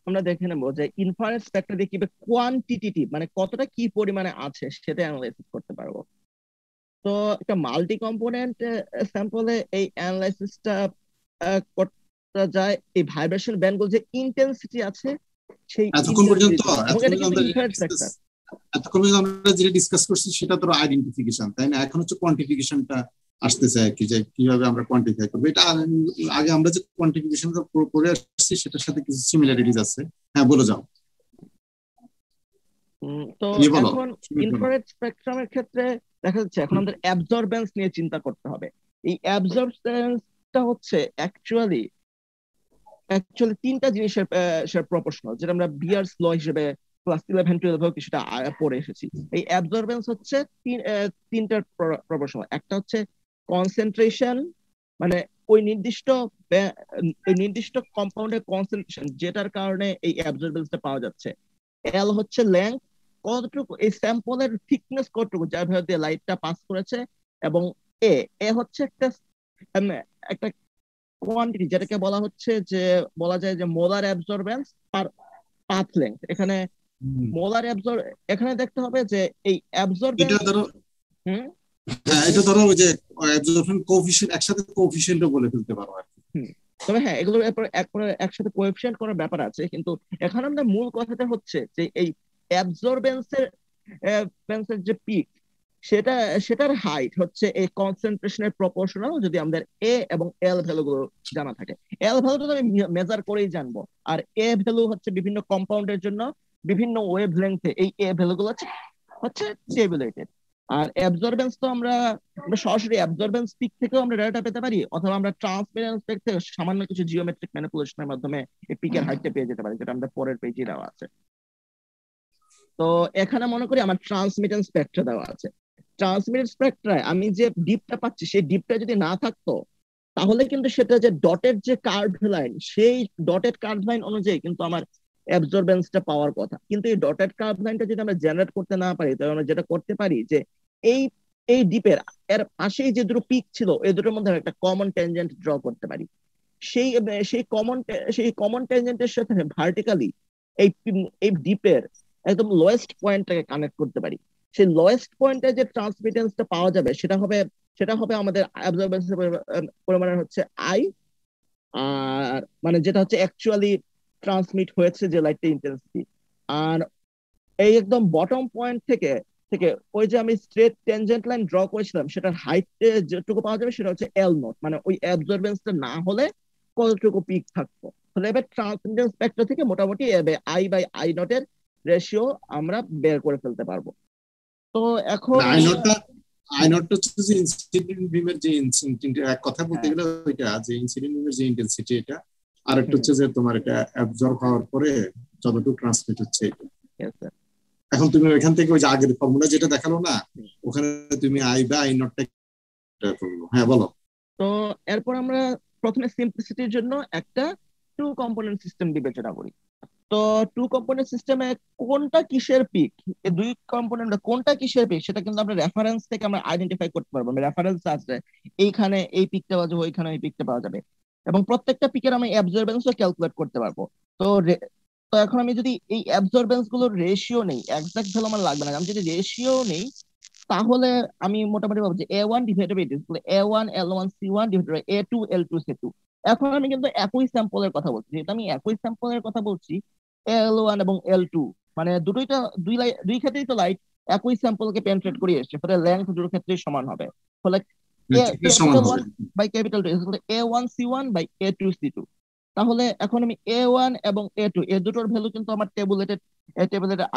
আমরা দেখে নেবো যে ইনফ্রারেড স্পেকট্রা দিয়ে কিভাবে কোয়ান্টিটেটিভ মানে কতটা কি পরিমাণে আছে সেটা অ্যানালাইসিস করতে পারবো। তো একটা মাল্টি কম্পোনেন্ট স্যাম্পলে এই অ্যানালাইসিসটা করতে যায় এই ভাইব্রেশন ব্যান্ডগুলো যে ইন্টেন্সিটি আছে সেই এতক্ষণ পর্যন্ত আমরা যেটা ডিসকাস করছি সেটা তো আইডেন্টিফিকেশন, তাই না? এখন হচ্ছে কোয়ান্টিফিকেশনটা আসতেছে আর কি, যে কিভাবে আমরা কোয়ান্টিফাই করবো। এটা আগে আমরা যে কোয়ান্টিফিকেশন করে আসছি সেটার সাথে কিছু সিমিলারিটিস আছে। হ্যাঁ বলে যাও। তো এখন ইনফ্রারেড স্পেকট্রামের ক্ষেত্রে দেখা যাচ্ছে এখন আমাদের অ্যাবজর্বেন্স নিয়ে চিন্তা করতে হবে। এই অ্যাবজর্বেন্সটা হচ্ছে অ্যাকচুয়ালি অ্যাকচুয়ালি তিনটা জিনিসের প্রপোর্শনাল, যেটা আমরা বিয়ার্স ল হিসেবে ক্লাস 11-12 কিছুটা পড়ে এসেছি। এই অ্যাবজর্বেন্স হচ্ছে তিনটার প্রপোর্শনাল। একটা হচ্ছে কনসেন্ট্রেশন, মানে ওই নির্দিষ্ট কম্পাউন্ডের কনসেন্ট্রেশন যেটার কারণে এই অ্যাবজর্বেন্সটা পাওয়া যাচ্ছে। এল হচ্ছে লেন্থ, কতটুকু এই স্যাম্পলের থিকনেস কতটুকু যার ভেতর দিয়ে লাইটটা পাস করেছে, এবং এ এ হচ্ছে একটা কোয়ান্টিটি যেটাকে বলা হচ্ছে যে বলা যায় যে মোলার অ্যাবজর্বেন্স পার পাথ লেংথ। এখানে মোলার এখানে দেখতে হবে যে এই অ্যাবজর্বেন্স এটা ধরো, হুম হ্যাঁ এটা ধরো ওই যে অ্যাবজর্পশন কোএফিশিয়েন্ট একসাথে কোএফিশিয়েন্টও বলে ফেলতে পারো আর কি। তবে হ্যাঁ, এগুলোর একসাথে কোএফিশিয়েন্ট করার ব্যাপার আছে, কিন্তু এখানে আমাদের মূল কথাটা হচ্ছে যে এই অ্যাবজর্বেন্সের যে পিক, সেটার হাইট হচ্ছে এই কনসেন্ট্রেশনের প্রপোর্শনাল যদি আমাদের এ এবং এল ভ্যালু গুলো জানা থাকে। এল ভ্যালুটা তো আমি মেজার করেই জানবো, আর এ ভ্যালু হচ্ছে বিভিন্ন কম্পাউন্ডের জন্য বিভিন্ন ওয়েভ লেন্থে এই এ ভ্যালু গুলো হচ্ছে টেবুলেটেড। আর অ্যাবজর্বেন্স তো আমরা সরাসরি অ্যাবজর্বেন্স পিক থেকেও আমরা ডাটা পেতে পারি, অথবা আমরা ট্রান্সমিটেন্স পিক থেকে সামান্য কিছু জিওমেট্রিক ম্যানিপুলেশনের মাধ্যমে এই পিকের হাইটটা পেয়ে যেতে পারি, যেটা আমাদের পরের পেজে দেওয়া আছে। তো এখানে মনে করি আমার ট্রান্সমিটেন্স স্পেক্ট্রা দেওয়া আছে। ট্রান্সমিটেন্স স্পেক্ট্রায় আমি যে ডিপটা পাচ্ছি, সেই ডিপটা যদি না থাকতো তাহলে কিন্তু সেটা যে ডটের যে কার্ভ লাইন, সেই ডটেড কার্ভ লাইন অনুযায়ী কিন্তু আমার অ্যাবজর্বেন্সটা পাওয়ার কথা। কিন্তু এই ডটেড কার্ভ লাইনটা যদি আমরা জেনারেট করতে না পারি, তাহলে আমরা যেটা করতে পারি যে এই এই ডিপের এর পাশেই যে দুটো পিক ছিল, এই দুটোর মধ্যে একটা কমন ট্যানজেন্ট ড্র করতে পারি। সেই সেই কমন ট্যানজেন্টের সাথে ভার্টিক্যালি এই এই ডিপের একদম লোয়েস্ট পয়েন্টটাকে কানেক্ট করতে পারি। সেই লোয়েস্ট পয়েন্টে যে ট্রান্সমিটেন্সটা পাওয়া যাবে সেটা হবে আমাদের অ্যাবজর্বেন্সের পরিমাণ হচ্ছে আই, আর মানে যেটা হচ্ছে অ্যাকচুয়ালি ট্রান্সমিট হয়েছে যে লাইটটা ইন্টেন্সিটি। আর এই একদম বটম পয়েন্ট থেকে থেকে ওই যে আমি স্ট্রেট ট্যানজেন্ট লাইন ড্র করেছিলাম, সেটার হাইট যেটুকু পাওয়া যাবে সেটা হচ্ছে এল নট, মানে ওই অ্যাবজর্বেন্সটা না হলে কতটুকু পিক থাকতো। তাহলে এবার ট্রান্সমিটেন্স ফ্যাক্টর থেকে মোটামুটি আই বাই আই নট এর রেশিও আমরা বের করে ফেলতে পারবো। তো এখন আই নটটা হচ্ছে যে ইনসিডেন্ট বিমের যে এক কথা বলতে গেলে ওইটা যে ইনসিডেন্ট বিমের যে ইন্টেন্সিটি এটা, আর একটা হচ্ছে যে তোমার এটা অ্যাবজর্ব হওয়ার পরে যতটুকু ট্রান্সমিট হচ্ছে এটা। এখন তুমি ওইখান থেকে ওই যে আগের ফর্মুলা যেটা দেখালো না, ওখানে তুমি আই বা আই নটটা করলো। হ্যাঁ বলো। তো এরপর আমরা প্রথমে সিম্পলিসিটির জন্য একটা টু কম্পোনেন্ট সিস্টেম বিবেচনা করি। তো টু কম্পোনেন্ট সিস্টেমে কোনটা কিসের পিক, এই দুই কম্পোনেন্ট কোনটা কিসের পিক সেটা কিন্তু আমরা রেফারেন্স থেকে আমরা আইডেন্টিফাই করতে পারবো। রেফারেন্স আছে এইখানে এই পিকটা পাওয়া যাবে, ওইখানে এই পিকটা পাওয়া যাবে, এবং প্রত্যেকটা পিকের আমি অ্যাবজর্বেন্সও ক্যালকুলেট করতে পারবো। তো তো এখন আমি যদি এই অ্যাবজর্বেন্স গুলোর রেশিও নেই, এক্সাক্ট ভ্যালু আমার লাগবে না, আমি যদি রেশিও নেই তাহলে আমি মোটামুটি ভাবছি A1 divided by A1 L1 C1 divided by A2 L2 C2। এখন আমি কিন্তু একই স্যাম্পলের কথা বলছি, যেহেতু আমি একই স্যাম্পলের কথা বলছি, L1 এবং L2 মানে দুই ক্ষেত্রেই তো লাইট একই স্যাম্পলকে পেনিট্রেট করে এসছে, ফলে লেন্থ দুটোর ক্ষেত্রেই সমান হবে। ফলে capital 1 by capital 2 A1 C1 by A2 C2। তাহলে এখন আমি A1 এবং A2 এই দুটোর ভ্যালু কিন্তু আমার টেবুলেটে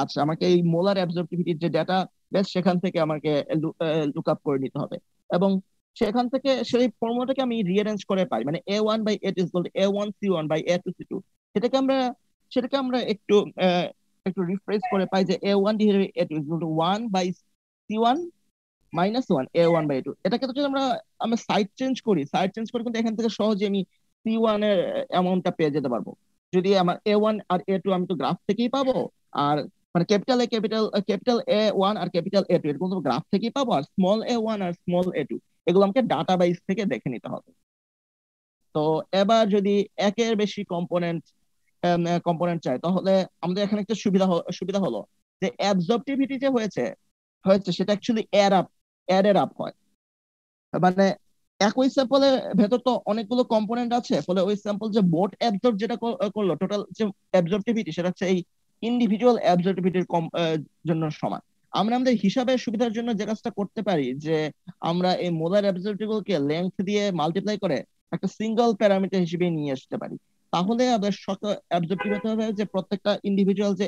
আছে। আমাকে এই মোলার অ্যাবজর্পটিভিটির যে ডাটা বেস সেখান থেকে আমাকে লুক আপ করে নিতে হবে, এবং সেখান থেকে সেই ফর্মুলাটাকে আমি রিঅ্যারেঞ্জ করে পাই, মানে A1 by A2 is equal to A1 C1 by A2 C2। সেটাকে আমরা একটু রিফ্রেশ করে পাই যে A1 divided by A2 is equal to 1 by C1 minus 1 A1 by A2। এটাকে তো যদি আমরা সাইড চেঞ্জ করি কিন্তু এখান থেকে সহজে আমি C1 এর অ্যামাউন্টটা পেয়ে যেতে পারবো। যদি আমার A1 আর A2 আমি তো গ্রাফ থেকেই পাবো, আর মানে ক্যাপিটাল A1 আর ক্যাপিটাল A2 এরকম তো গ্রাফ থেকেই পাবো, আর স্মল A1 আর স্মল A2 এগুলো আমাকে ডাটাবেস থেকে দেখে নিতে হবে। তো এবার যদি একের বেশি কম্পোনেন্ট চাই, তাহলে আমাদের এখানে একটা সুবিধা হলো যে অ্যাবজর্পটিভিটি যে হয়েছে সেটা অ্যাকচুয়ালি অ্যাডেড আপ হয়। মানে একই স্যাম্পলের ভেতর তো অনেকগুলো কম্পোনেন্ট আছে, ফলে ওই স্যাম্পল যে মোট অ্যাবজর্ব যেটা করলো, টোটাল যে অ্যাবজর্পটিভিটি সেটা হচ্ছে এই ইন্ডিভিজুয়াল অ্যাবজর্পটিভিটির জন্য সমান। আমরা আমাদের হিসাবের সুবিধার জন্য যে কাজটা করতে পারি যে আমরা এই মোলার অ্যাবজর্পটিভকে লেংথ দিয়ে মাল্টিপ্লাই করে একটা সিঙ্গেল প্যারামিটার হিসেবে নিয়ে আসতে পারি। তাহলে আমাদের অ্যাবজর্পটিভ হতে হবে যে প্রত্যেকটা ইন্ডিভিজুয়াল যে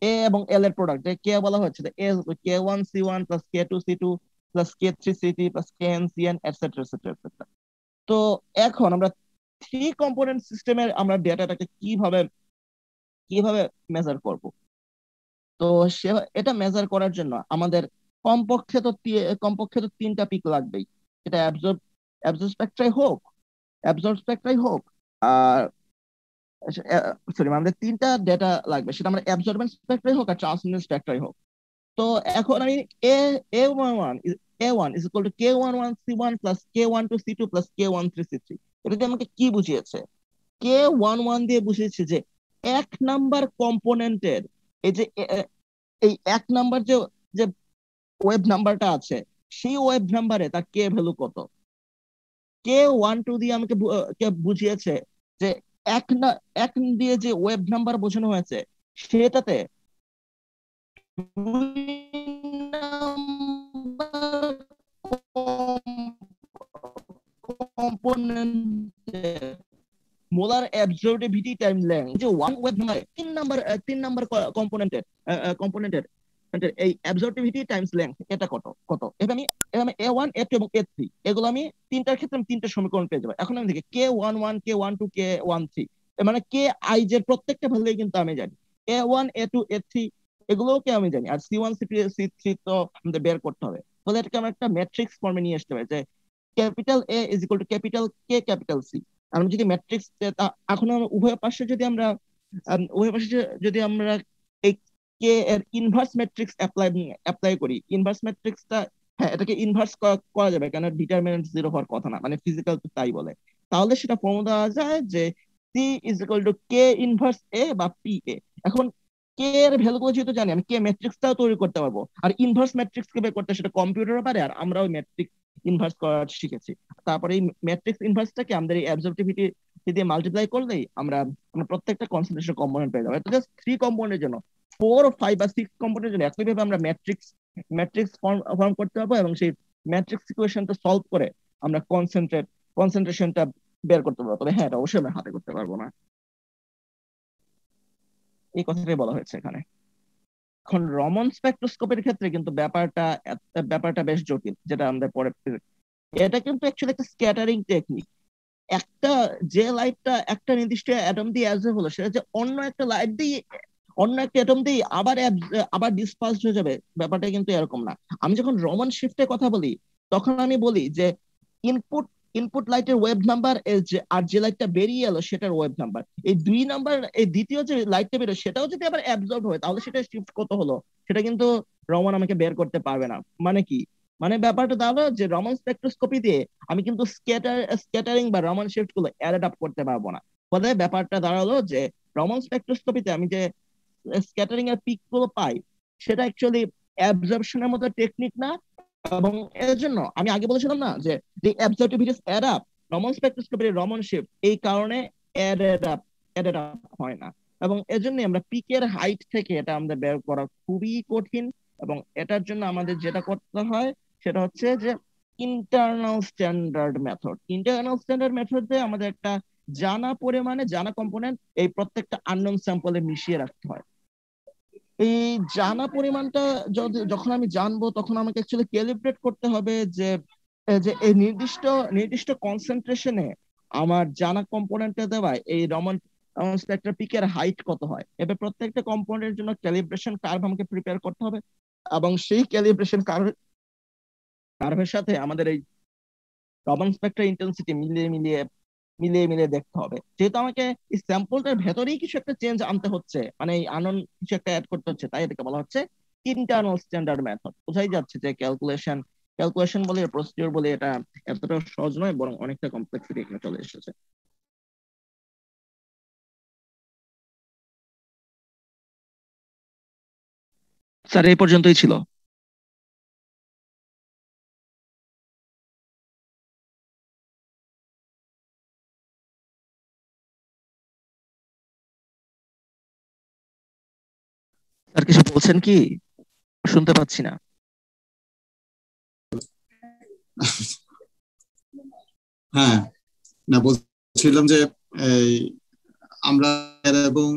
এ এবং এল এর প্রোডাক্ট, যে কে বলা হচ্ছে K1 C1 plus K2 C2 plus K3 C3 plus Kn Cn etcetera etcetera etcetera. তো এখন আমরা থ্রি কম্পোনেন্ট সিস্টেমের আমরা ডেটাটাকে কিভাবে কিভাবে মেজার করব? তো সে এটা মেজার করার জন্য আমাদের কমপক্ষে তো তিনটা পিক লাগবেই। এটা অ্যাবজর্ব স্পেক্ট্রাই হোক আর সরি আমাদের তিনটা ডেটা লাগবে, সেটা আমরা অ্যাবজর্বেন্ট স্পেক্ট্রাই হোক আর ট্রান্সমিটেন্স স্পেক্ট্রাই হোক। তো এখন আমি A A one one A1 is equal to K11C1 plus K12C2 plus K13C3, এটা দিয়ে আমাকে কি বুঝিয়েছে? K11 দিয়ে বুঝিয়েছে যে এক নাম্বার কম্পোনেন্টের এই যে এই এক নাম্বার যে যে ওয়েব নাম্বারটা আছে, সেই ওয়েব নাম্বারে তার কে ভ্যালু কত। K12 দিয়ে আমাকে বুঝিয়েছে যে এক দিয়ে যে ওয়েব নাম্বার বোঝানো হয়েছে সেটাতে কম্পোনেন্টের মোলার অ্যাবজর্বেবিলিটি টাইম লেংথ, যে ওয়ান ওয়েব নাম্বার তিন নাম্বার কম্পোনেন্টের এই অ্যাবজর্বেবিলিটি টাইমস লেংথ এটা কত এটা আমি A1 A2 এবং A3 এগুলো আমি তিনটার ক্ষেত্রে আমি তিনটা সমীকরণ পেয়ে যাবো। এখন আমি দেখি K11 K12 K13 মানে কে আই এর প্রত্যেকটা ভ্যালু কিন্তু আমি জানি, A1 A2 A3 এগুলোকে আমি জানি, আর C1 C3 তো আমাদের বের করতে হবে। তাহলে এটাকে আমরা একটা ম্যাট্রিক্স ফর্মে নিয়ে আসতে হবে যে capital A is equal two capital K capital C। আমরা যদি ম্যাট্রিক্স এখন উভয় পাশে যদি আমরা এই কে এর ইনভার্স ম্যাট্রিক্স অ্যাপ্লাই করি, ইনভার্স ম্যাট্রিক্সটা হ্যাঁ এটাকে ইনভার্স করা যাবে কারণ ডিটারমিনেন্ট জিরো হওয়ার কথা না, মানে ফিজিক্যাল তো তাই বলে। তাহলে সেটা ফর্মুলা দেওয়া যায় যে C is equal to K inverse A বা পি এ। এখন কে এর ভ্যালুগুলো যেহেতু জানি, আমি কে ম্যাট্রিক্সটাও তৈরি করতে পারবো, আর ইনভার্স ম্যাট্রিক্স কে বের করতে সেটা কম্পিউটারও পারে, আর আমরাও ম্যাট্রিক্স ইনভার্স করা শিখেছি। তারপরে এই ম্যাট্রিক্স ইনভার্সটাকে আমাদের এই অ্যাবজর্বিলিটি দিয়ে মাল্টিপ্লাই করলেই আমরা প্রত্যেকটা কনসেন্ট্রেশন কম্পোনেন্ট পেয়ে যাবো। এটা জাস্ট 3 কম্পোনেন্টের জন্য। 4 5 বা 6 কম্পোনেন্টের জন্য একইভাবে আমরা ম্যাট্রিক্স ফর্ম করতে পারবো এবং সেই ম্যাট্রিক্স ইকুয়েশনটা সলভ করে আমরা কনসেন্ট্রেশনটা বের করতে পারবো। তবে হ্যাঁ এটা অবশ্যই আমরা হাতে করতে পারবো না, এই কথাটাই বলা হয়েছে এখানে। এখন রমন স্পেকট্রোস্কোপের ক্ষেত্রে কিন্তু ব্যাপারটা বেশ জটিল, যেটা আমরা পরে এটা কিন্তু অ্যাকচুয়ালি একটা স্ক্যাটারিং টেকনিক। একটা যে লাইটটা একটা নির্দিষ্ট অ্যাটম দিয়ে অ্যাবজর্ব হলো, সেটা যে অন্য একটা লাইট দিয়ে অন্য একটা অ্যাটম দিয়ে আবার ডিসপার্সড হয়ে যাবে, ব্যাপারটা কিন্তু এরকম না। আমি যখন রমন শিফটের কথা বলি তখন আমি বলি যে ইনপুট লাইটের ওয়েভ নাম্বার আর যে লাইটটা বেরিয়ে এলো সেটার ওয়েভ নাম্বার, এই এই দ্বিতীয় যে লাইটটা বেরো সেটাও যদি আবার অ্যাবজর্ব হয় তাহলে সেটা শিফট কত হলো সেটা কিন্তু রমন আমাকে বের করতে পারবে না। মানে কি, মানে ব্যাপারটা দাঁড়ালো যে রমন স্পেকট্রোস্কোপি দিয়ে আমি কিন্তু স্ক্যাটারিং বা রমন শিফট গুলো অ্যাড আপ করতে পারবো না। ফলে ব্যাপারটা দাঁড়ালো যে রমন স্পেকট্রোস্কোপিতে আমি যে স্ক্যাটারিং এর পিক গুলো পাই সেটা অ্যাকচুয়ালি অ্যাবজর্পশনের মতো টেকনিক না, এবং এর জন্য আমি আগে বলেছিলাম না যে অ্যাবজর্বিলিটিস অ্যাড আপ, রমন স্পেকট্রোস্কোপির রমন শিফট এই কারণে অ্যাডেড আপ হয় না, এবং এর জন্য আমরা পিকের হাইট থেকে এটা আমাদের বের করা খুবই কঠিন। এবং এটার জন্য আমাদের যেটা করতে হয় সেটা হচ্ছে যে ইন্টারনাল স্ট্যান্ডার্ড মেথড দিয়ে আমাদের একটা জানা পরিমাণে জানা কম্পোনেন্ট এই প্রত্যেকটা আননোন স্যাম্পলে মিশিয়ে রাখতে হয়। এই জানা পরিমাণটা যখন আমি জানবো তখন আমাকে অ্যাকচুয়ালি ক্যালিব্রেট করতে হবে যে এই নির্দিষ্ট কনসেন্ট্রেশনে আমার জানা কম্পোনেন্টে দেওয়া এই রমন স্পেক্ট্রাল পিকের হাইট কত হয়। এবার প্রত্যেকটা কম্পোনেন্টের জন্য ক্যালিব্রেশন কার্ভ আমাকে প্রিপেয়ার করতে হবে, এবং সেই ক্যালিব্রেশন কার্ভের সাথে আমাদের এই রমন স্পেক্ট্রাল ইন্টেন্সিটি মিলিয়ে দেখতে হবে। যেহেতু আমাকে এই স্যাম্পলটার ভেতরেই কিছু একটা চেঞ্জ আনতে হচ্ছে, মানে এই আনন কিছু একটা অ্যাড করতে হচ্ছে, তাই এটাকে বলা হচ্ছে ইন্টারনাল স্ট্যান্ডার্ড মেথড। বোঝাই যাচ্ছে যে ক্যালকুলেশন বলে প্রসিডিউর বলে এটা এতটা সহজ নয়, বরং অনেকটা কমপ্লেক্সিটি এখানে চলে এসেছে। স্যার এই পর্যন্তই ছিল। স্যার কিছু বলছেন কি? শুনতে পাচ্ছি না। হ্যাঁ, না বলছিলাম যে এই আমরা এবং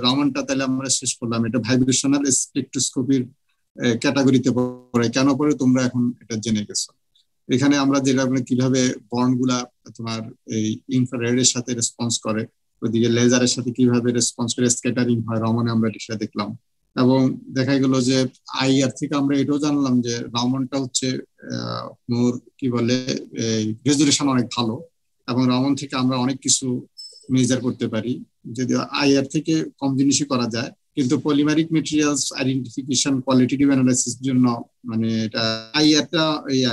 রমনটা তাহলে আমরা শেষ করলাম। এটা ভাইব্রেশনাল স্পেকট্রোস্কোপির ক্যাটাগরিতে পড়ে, কেন পড়ে তোমরা এখন এটা জেনে গেছো। এখানে আমরা যেটা কিভাবে বন্ড গুলা তোমার এই ইনফ্রারেড এর সাথে রেসপন্স করে, ওইদিকে লেজারের সাথে কিভাবে রেসপন্স করে স্ক্যাটারিং হয়, রমনে আমরা এটা দেখলাম। এবং দেখা গেল যে আইআর থেকে আমরা এটাও জানলাম যে রমনটা হচ্ছে মোর কি বলে রেজুলেশন অনেক ভালো, এবং রমন থেকে আমরা অনেক কিছু মেজার করতে পারি, যদি আইআর থেকে কম জিনিসই করা যায়। কিন্তু polymeric materials identification qualitative analysis জন্য মানে এটা আইআরটা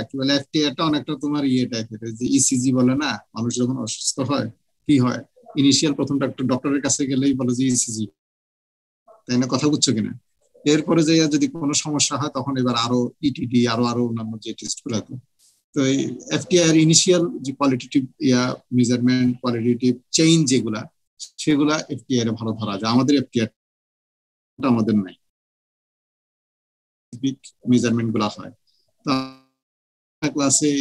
কি বলে এফটিআরটা অনেকটা তোমার টাইপের, যে ইসিজি বলে না, মানুষ যখন অসুস্থ হয় কি হয়, ইনিশিয়াল প্রথম ডক্টরের কাছে গেলেই বলে যে ইসিজি, তাই না? কথা বুঝছো কিনা? এরপরে যে যদি কোনো সমস্যা হয় তখন এবার আরো ইটিডি আরো অন্যান্য যে টেস্ট গুলো। তো এই এফটিআর ইনিশিয়াল যে কোয়ালিটেটিভ মেজারমেন্ট কোয়ালিটেটিভ চেইন যেগুলা, সেগুলা এফটিআর এ ভালো ধরা যায়। আমাদের এফটিআর আমাদের নাই, মেজারমেন্ট গুলা হয়। তো ক্লাসে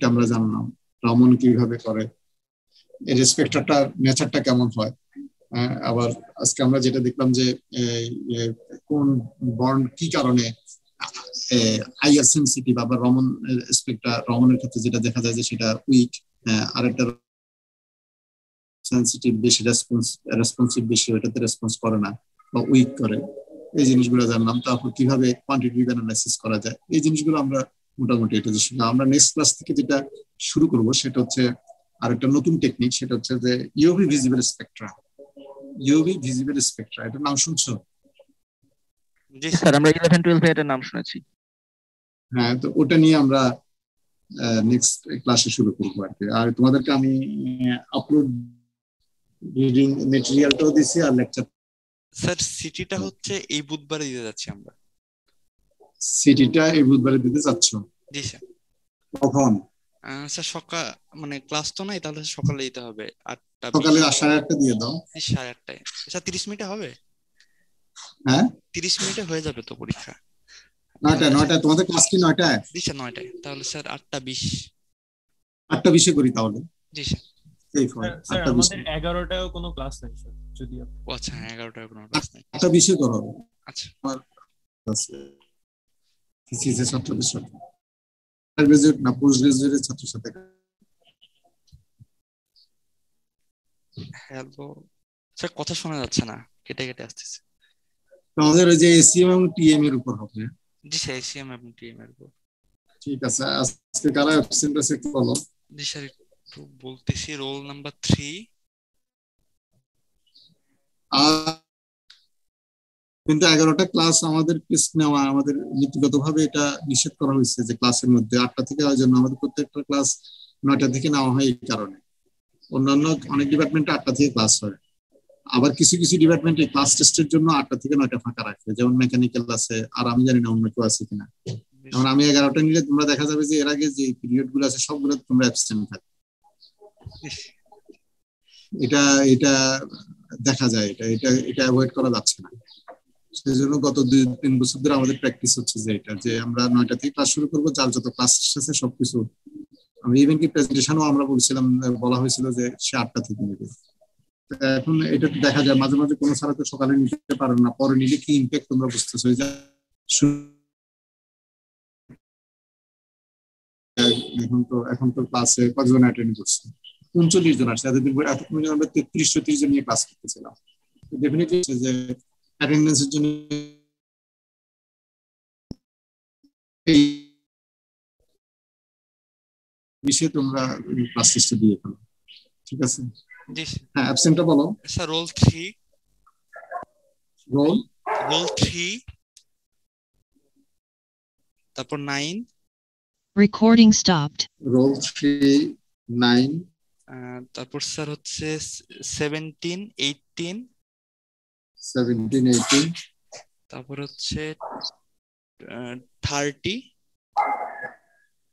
আমরা জানলাম রমন কিভাবে করে, এর স্পেকট্রাটার নেচারটা কেমন হয়। আবার আজকে আমরা যেটা দেখলাম যে কোন বন্ড কি কারণে আইআর সেনসিটিভ, আবার রমন রমনের ক্ষেত্রে যেটা দেখা যায় যে সেটা উইক, আরেকটা সেনসিটিভ বেশি, রেসপন্সিভ বেশি, ওইটাতে রেসপন্স করে না বা উইক করে। এই জিনিসগুলো জানলাম। তারপর কিভাবে কোয়ান্টিটেটিভ অ্যানালাইসিস করা যায়, এই জিনিসগুলো আমরা মোটামুটি এটা যে আমরা নেক্সট ক্লাস থেকে যেটা শুরু করব সেটা হচ্ছে আরেকটা নতুন টেকনিক, সেটা হচ্ছে যে UV visible Spectra. UV visible Spectra, এটার নাম শুনছো? জি স্যার, আমরা 11-12 এটার নাম শুনেছি। হ্যাঁ, তো ওটা নিয়ে আমরা নেক্সট ক্লাসে শুরু করবো আর কি। আর তোমাদেরকে আমি আপলোড রিডিং মেটেরিয়ালটাও দিছি আর লেকচার। স্যার সিটিটা হচ্ছে এই বুধবারে দিতে যাচ্ছি আমরা। সিটিটা এই বুধবারে দিতে যাচ্ছ? জি স্যার। কখন? স্যার সকাল মানে ক্লাস তো নাই, তাহলে সকালে দিতে হবে 8টা। সকালে 8:30 দিয়ে দাও। 8:30। স্যার 30 মিনিটে হবে? হ্যাঁ 30 মিনিটে হয়ে যাবে তো পরীক্ষা। 9টায় তোমাদের ক্লাস কি 9টায়? জি স্যার 9টায়। তাহলে স্যার 8:20। 8:20 করি তাহলে। জি স্যার। স্যার আমাদের 11টায়ও কোনো ক্লাস নাই স্যার, যদি ও আচ্ছা, 11টায় কোনো ক্লাস নাই। 8:20 করো। আচ্ছা। আমার থিসিসের ছাত্রদের সাথে, গ্রাজুয়েট না পোস্ট গ্রাজুয়েটের ছাত্রের সাথে। হ্যালো স্যার, কথা শোনা যাচ্ছে না, কেটে কেটে আসতেছে। আমাদের ওই যে এসিএম এবং টিএম এর উপর হবে। জি স্যার, এসিএম এবং টিএম এর উপর। ঠিক আছে, আজকে কারা অ্যাবসেন্ট আছে একটু বলো। জি স্যার একটু বলতেছি। Roll number 3। কিন্তু 11টা ক্লাস আমাদের টেস্ট নেওয়া, আমাদের নীতিগতভাবে এটা নিষেধ করা হয়েছে যে ক্লাসের মধ্যে 8টা থেকে হওয়ার জন্য আমাদের প্রত্যেকটা ক্লাস 9টা থেকে নেওয়া হয়। এই কারণে অন্যান্য অনেক ডিপার্টমেন্টে 8টা থেকে ক্লাস হয়। আবার কিছু কিছু ডিপার্টমেন্টে ক্লাস টেস্টের জন্য 8টা থেকে 9টা ফাঁকা রাখে, যেমন মেকানিক্যাল আছে, আর আমি জানি না অন্য কেউ আছে কিনা। যেমন আমি 11টা নিলে তোমরা দেখা যাবে যে এর আগে যে পিরিয়ড গুলো আছে সবগুলো তোমরা অ্যাবসেন্ট থাকবে। এটা এটা দেখা যায়, এটা এটা এটা অ্যাভয়েড করা যাচ্ছে না। সেই জন্য গত 2-3 বছর ধরে আমাদের প্র্যাকটিস হচ্ছে যে এটা, যে আমরা 9টা থেকে ক্লাস শুরু করবো, যার যত ক্লাস আছে সবকিছু। আমি ইভেন কি প্রেজেন্টেশনও আমরা বলছিলাম, বলা হয়েছিল যে সে 8টা থেকে নেবে। এখন এটা দেখা যায় মাঝে মাঝে কোনো স্যার তো সকালে নিতে পারেন না, পরে নিলে কি ইম্প্যাক্ট তোমরা বুঝতেছো। এখন তো ক্লাসে কতজন অ্যাটেন্ড করছে? 39 জন আসছে। এতক্ষণ আমরা 33-34 জন নিয়ে ক্লাস করতেছিলাম। ডেফিনেটলি যে অ্যাটেন্ডেন্সের জন্য এই বিষয়ে তোমরা ক্লাস টেস্টে দিয়ে ফেলো, ঠিক আছে? জি হ্যাঁ, অ্যাবসেন্টটা বলো। Sir roll 3। রোল 3, তারপর 9। Recording stopped. রোল 3, 9। তারপর স্যার হচ্ছে 17, 18। 17, 18। তারপর হচ্ছে 30।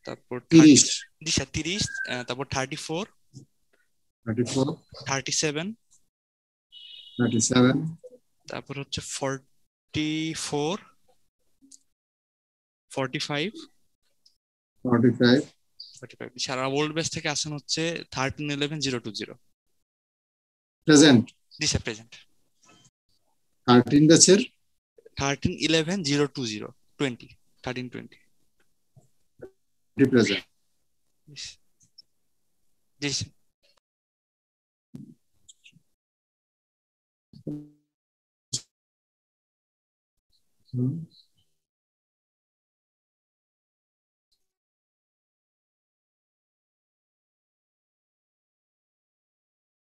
তারপর 30। জি স্যার 30। তারপর 34, 37। 37। তারপর হচ্ছে 44, 45। 45। সারা ওল্ড বেস থেকে আসেন হচ্ছে 13-11-020। প্রেজেন্ট। জি স্যার প্রেজেন্ট। 13 ব্যাচের 13-11-020 20। 1320 present. জি স্যার। Hmm.